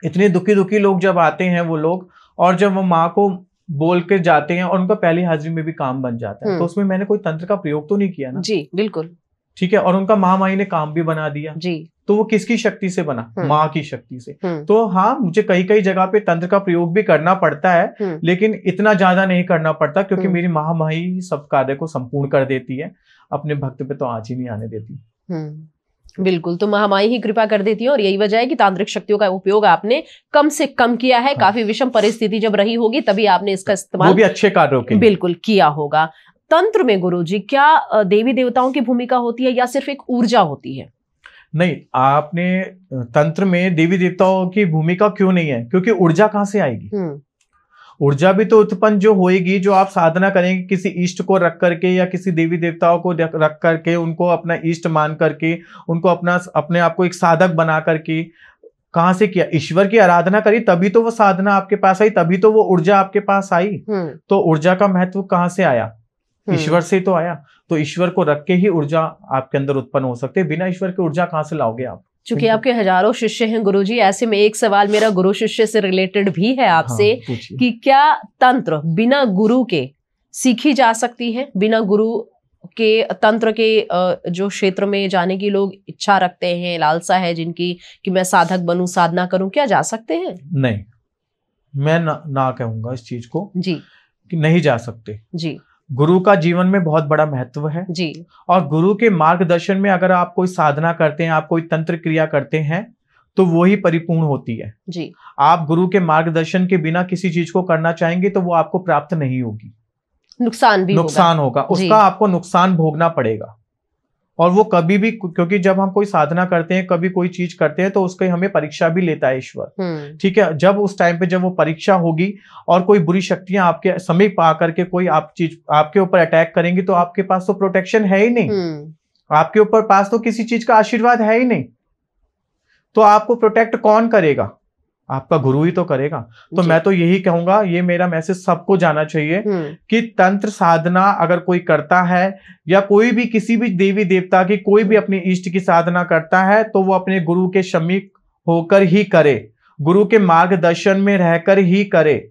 इतने दुखी लोग जब आते हैं वो लोग, और जब वो माँ को बोल के जाते हैं और उनका पहली हाजिरी में भी काम बन जाता है, तो उसमें मैंने कोई तंत्र का प्रयोग तो नहीं किया ना जी। बिल्कुल ठीक है, और उनका महामाई ने काम भी बना दिया जी, तो वो किसकी शक्ति से बना? माँ की शक्ति से। तो हाँ, मुझे कई जगह पे तंत्र का प्रयोग भी करना पड़ता है, लेकिन इतना ज्यादा नहीं करना पड़ता, क्योंकि मेरी महामाई सब कार्य को संपूर्ण कर देती है, अपने भक्त पे तो आँच ही नहीं आने देती। बिल्कुल, तो महामाई ही कृपा कर देती है और यही वजह है कि तांत्रिक शक्तियों का उपयोग आपने कम से कम किया है। काफी विषम परिस्थिति जब रही होगी तभी आपने इसका इस्तेमाल, वो भी अच्छे कार्यों के लिए, बिल्कुल किया होगा। तंत्र में गुरुजी क्या देवी देवताओं की भूमिका होती है या सिर्फ एक ऊर्जा होती है? नहीं, आपने तंत्र में देवी देवताओं की भूमिका क्यों नहीं है? क्योंकि ऊर्जा कहां से आएगी? ऊर्जा भी तो उत्पन्न जो होएगी, जो आप साधना करेंगे किसी इष्ट को रख करके या किसी देवी देवताओं को रख करके, उनको अपना इष्ट मान करके, उनको अपने आप को एक साधक बना करके, कहां से किया? ईश्वर की आराधना करी तभी तो वो साधना आपके पास आई, तभी तो वो ऊर्जा आपके पास आई। तो ऊर्जा का महत्व कहां से आया? ईश्वर से तो आया। तो ईश्वर को रख के ही ऊर्जा आपके अंदर उत्पन्न हो सकती है। बिना ईश्वर की ऊर्जा कहां से लाओगे आप? चूंकि आपके हजारों शिष्य हैं गुरुजी, ऐसे में एक सवाल मेरा गुरु शिष्य से रिलेटेड भी है आपसे, कि क्या तंत्र बिना गुरु के सीखी जा सकती है? बिना गुरु के तंत्र के जो क्षेत्र में जाने की लोग इच्छा रखते हैं, लालसा है जिनकी कि मैं साधक बनूं, साधना करूं, क्या जा सकते हैं? नहीं, मैं ना कहूंगा इस चीज को जी, कि नहीं जा सकते जी। गुरु का जीवन में बहुत बड़ा महत्व है जी। और गुरु के मार्गदर्शन में अगर आप कोई साधना करते हैं, आप कोई तंत्र क्रिया करते हैं, तो वो ही परिपूर्ण होती है। जी। आप गुरु के मार्गदर्शन के बिना किसी चीज को करना चाहेंगे तो वो आपको प्राप्त नहीं होगी, नुकसान होगा, उसका आपको नुकसान भोगना पड़ेगा। और वो कभी भी, क्योंकि जब हम कोई साधना करते हैं, कभी कोई चीज करते हैं, तो उसकी हमें परीक्षा भी लेता है ईश्वर। ठीक है, जब उस टाइम पे जब वो परीक्षा होगी और कोई बुरी शक्तियां आपके समीप आकर के कोई आपके ऊपर अटैक करेंगी, तो आपके पास तो प्रोटेक्शन है ही नहीं, आपके ऊपर पास तो किसी चीज का आशीर्वाद है ही नहीं, तो आपको प्रोटेक्ट कौन करेगा? आपका गुरु ही तो करेगा। तो मैं तो यही कहूंगा, ये मेरा मैसेज सबको जाना चाहिए कि तंत्र साधना अगर कोई करता है या कोई भी किसी भी देवी देवता की कोई भी अपनी इष्ट की साधना करता है, तो वो अपने गुरु के समीप होकर ही करे, गुरु के मार्गदर्शन में रहकर ही करे।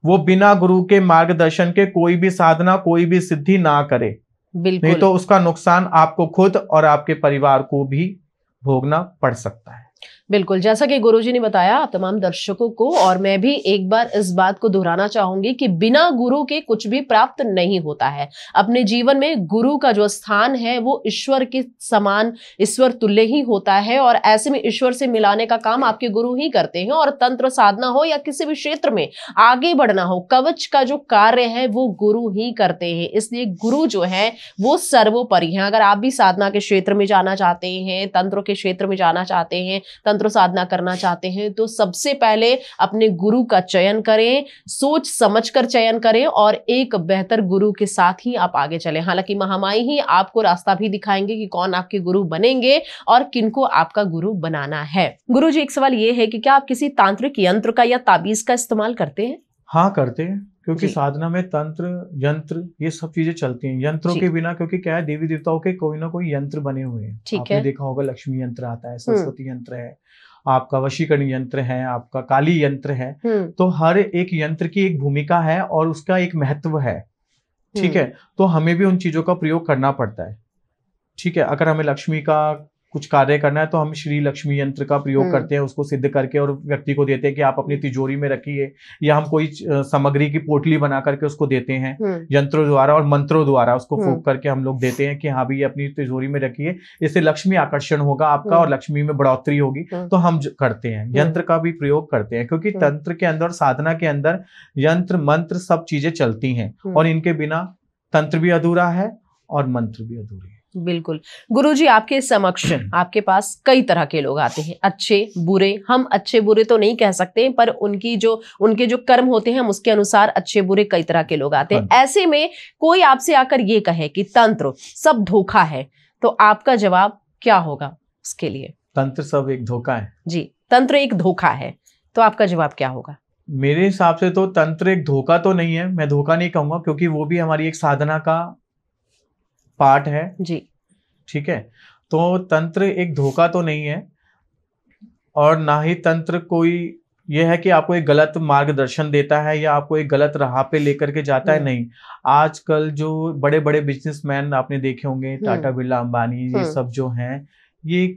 वो बिना गुरु के मार्गदर्शन के कोई भी साधना, कोई भी सिद्धि ना करे, नहीं तो उसका नुकसान आपको खुद और आपके परिवार को भी भोगना पड़ सकता है। बिल्कुल, जैसा कि गुरुजी ने बताया आप तमाम दर्शकों को, और मैं भी एक बार इस बात को दोहराना चाहूंगी कि बिना गुरु के कुछ भी प्राप्त नहीं होता है। अपने जीवन में गुरु का जो स्थान है वो ईश्वर के समान, ईश्वर तुल्य ही होता है, और ऐसे में ईश्वर से मिलाने का काम आपके गुरु ही करते हैं। और तंत्र साधना हो या किसी भी क्षेत्र में आगे बढ़ना हो, कवच का जो कार्य है वो गुरु ही करते हैं। इसलिए गुरु जो है वो सर्वोपरि है। अगर आप भी साधना के क्षेत्र में जाना चाहते हैं, तंत्र के क्षेत्र में जाना चाहते हैं, तंत्र साधना करना चाहते हैं, तो सबसे पहले अपने गुरु का चयन करें, सोच समझकर चयन करें, और एक बेहतर गुरु के साथ ही आप आगे चलें। हालांकि महामाई ही आपको रास्ता भी दिखाएंगे कि कौन आपके गुरु बनेंगे और किनको आपका गुरु बनाना है। गुरुजी, एक सवाल ये है कि क्या आप किसी तांत्रिक यंत्र का या ताबीज का इस्तेमाल करते हैं? हाँ, करते हैं, क्योंकि साधना में तंत्र, यंत्र, ये सब चीजें चलती हैं। यंत्रों के बिना, क्योंकि क्या है, देवी देवताओं के कोई ना कोई यंत्र बने हुए हैं। आपने देखा होगा, लक्ष्मी यंत्र आता है, सरस्वती यंत्र है, आपका वशीकरण यंत्र है, आपका काली यंत्र है। तो हर एक यंत्र की एक भूमिका है और उसका एक महत्व है। ठीक है, तो हमें भी उन चीजों का प्रयोग करना पड़ता है। ठीक है, अगर हमें लक्ष्मी का कुछ कार्य करना है तो हम श्री लक्ष्मी यंत्र का प्रयोग करते हैं, उसको सिद्ध करके और व्यक्ति को देते हैं कि आप अपनी तिजोरी में रखिए, या हम कोई सामग्री की पोटली बना करके उसको देते हैं यंत्रों द्वारा और मंत्रों द्वारा, उसको फूंक करके हम लोग देते हैं कि हाँ भी अपनी तिजोरी में रखिए, इससे लक्ष्मी आकर्षण होगा आपका और लक्ष्मी में बढ़ोतरी होगी। तो हम करते हैं, यंत्र का भी प्रयोग करते हैं, क्योंकि तंत्र के अंदर, साधना के अंदर यंत्र मंत्र सब चीजें चलती हैं, और इनके बिना तंत्र भी अधूरा है और मंत्र भी अधूरे हैं। बिल्कुल गुरुजी, आपके समक्ष आपके पास कई तरह के लोग आते हैं, अच्छे बुरे। हम अच्छे बुरे तो नहीं कह सकते, पर उनके जो कर्म होते हैं हम उसके अनुसार अच्छे बुरे कई तरह के लोग आते हैं। ऐसे में कोई आपसे आकर ये कहे कि तंत्र सब धोखा है, तो आपका जवाब क्या होगा उसके लिए? तंत्र सब एक धोखा है। जी, तंत्र एक धोखा है, तो आपका जवाब क्या होगा? मेरे हिसाब से तो तंत्र एक धोखा तो नहीं है, मैं धोखा नहीं कहूंगा, क्योंकि वो भी हमारी एक साधना का पार्ट है जी। ठीक है, तो तंत्र एक धोखा तो नहीं है, और ना ही तंत्र कोई ये है कि आपको एक गलत मार्गदर्शन देता है या आपको एक गलत राह पे लेकर के जाता है। नहीं, आजकल जो बड़े बड़े बिजनेसमैन आपने देखे होंगे, टाटा बिरला, अंबानी, ये सब जो हैं, ये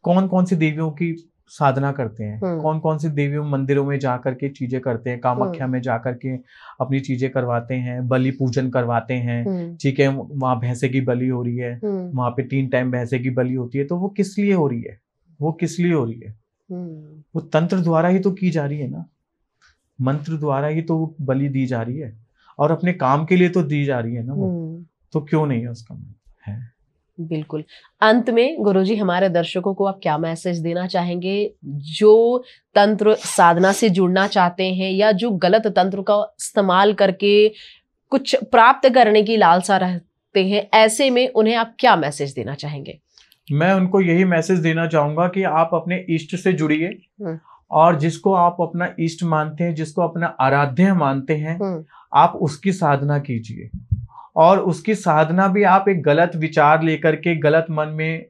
कौन कौन सी देवियों की साधना करते हैं, कौन कौन सी देवियों मंदिरों में जा करके चीजें करते हैं, कामाख्या में जा करके अपनी चीजें करवाते हैं, बलि पूजन करवाते हैं, ठीक है, वहां भैंसे की बलि हो रही है, वहां पे 3 टाइम भैंसे की बलि होती है, तो वो किस लिए हो रही है? वो किस लिए हो रही है? वो तंत्र द्वारा ही तो की जा रही है ना, मंत्र द्वारा ही तो वो बलि दी जा रही है, और अपने काम के लिए तो दी जा रही है ना वो, तो क्यों नहीं है उसका है? बिल्कुल। अंत में गुरुजी हमारे दर्शकों को आप क्या मैसेज देना चाहेंगे, जो तंत्र साधना से जुड़ना चाहते हैं या जो गलत तंत्र का इस्तेमाल करके कुछ प्राप्त करने की लालसा रखते हैं, ऐसे में उन्हें आप क्या मैसेज देना चाहेंगे? मैं उनको यही मैसेज देना चाहूंगा कि आप अपने इष्ट से जुड़िए, और जिसको आप अपना इष्ट मानते हैं, जिसको अपना आराध्य मानते हैं, आप उसकी साधना कीजिए, और उसकी साधना भी आप एक गलत विचार लेकर के, गलत मन में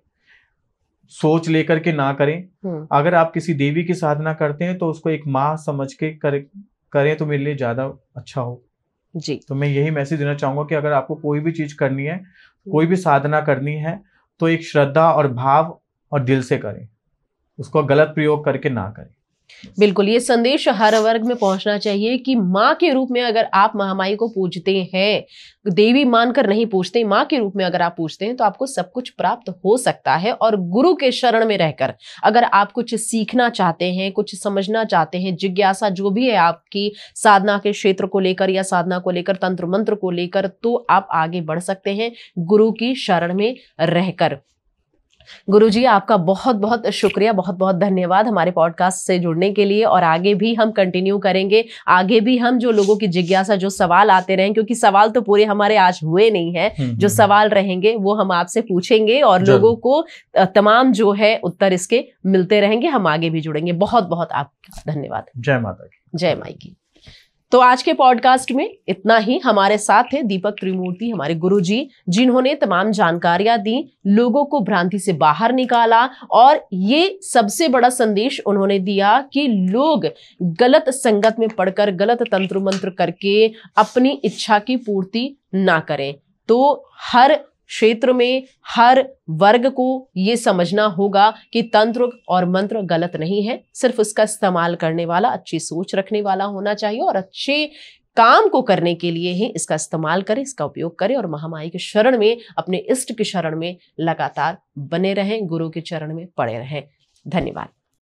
सोच लेकर के ना करें। अगर आप किसी देवी की साधना करते हैं तो उसको एक माँ समझ के करें तो मेरे लिए ज्यादा अच्छा हो जी। तो मैं यही मैसेज देना चाहूंगा कि अगर आपको कोई भी चीज करनी है, कोई भी साधना करनी है, तो एक श्रद्धा और भाव और दिल से करें, उसको गलत प्रयोग करके ना करें। बिल्कुल, ये संदेश हर वर्ग में पहुंचना चाहिए कि माँ के रूप में अगर आप महामाई को पूजते हैं, देवी मानकर नहीं पूजते, माँ के रूप में अगर आप पूजते हैं, तो आपको सब कुछ प्राप्त हो सकता है। और गुरु के शरण में रहकर अगर आप कुछ सीखना चाहते हैं, कुछ समझना चाहते हैं, जिज्ञासा जो भी है आपकी साधना के क्षेत्र को लेकर या साधना को लेकर, तंत्र मंत्र को लेकर, तो आप आगे बढ़ सकते हैं गुरु की शरण में रहकर। गुरुजी आपका बहुत बहुत शुक्रिया, बहुत बहुत धन्यवाद हमारे पॉडकास्ट से जुड़ने के लिए। और आगे भी हम कंटिन्यू करेंगे, आगे भी हम जो लोगों की जिज्ञासा, जो सवाल आते रहें, क्योंकि सवाल तो पूरे हमारे आज हुए नहीं है, जो सवाल रहेंगे वो हम आपसे पूछेंगे और लोगों को तमाम जो है उत्तर इसके मिलते रहेंगे। हम आगे भी जुड़ेंगे। बहुत बहुत आपका धन्यवाद। जय माता की। जय माई की। तो आज के पॉडकास्ट में इतना ही। हमारे साथ थे दीपक त्रिमूर्ति, हमारे गुरुजी, जिन्होंने तमाम जानकारियां दी, लोगों को भ्रांति से बाहर निकाला, और ये सबसे बड़ा संदेश उन्होंने दिया कि लोग गलत संगत में पड़कर, गलत तंत्र मंत्र करके अपनी इच्छा की पूर्ति ना करें। तो हर क्षेत्र में, हर वर्ग को ये समझना होगा कि तंत्र और मंत्र गलत नहीं है, सिर्फ उसका इस्तेमाल करने वाला अच्छी सोच रखने वाला होना चाहिए, और अच्छे काम को करने के लिए ही इसका इस्तेमाल करें, इसका उपयोग करें, और महामाई के शरण में, अपने इष्ट के शरण में लगातार बने रहें, गुरु के चरण में पड़े रहें। धन्यवाद।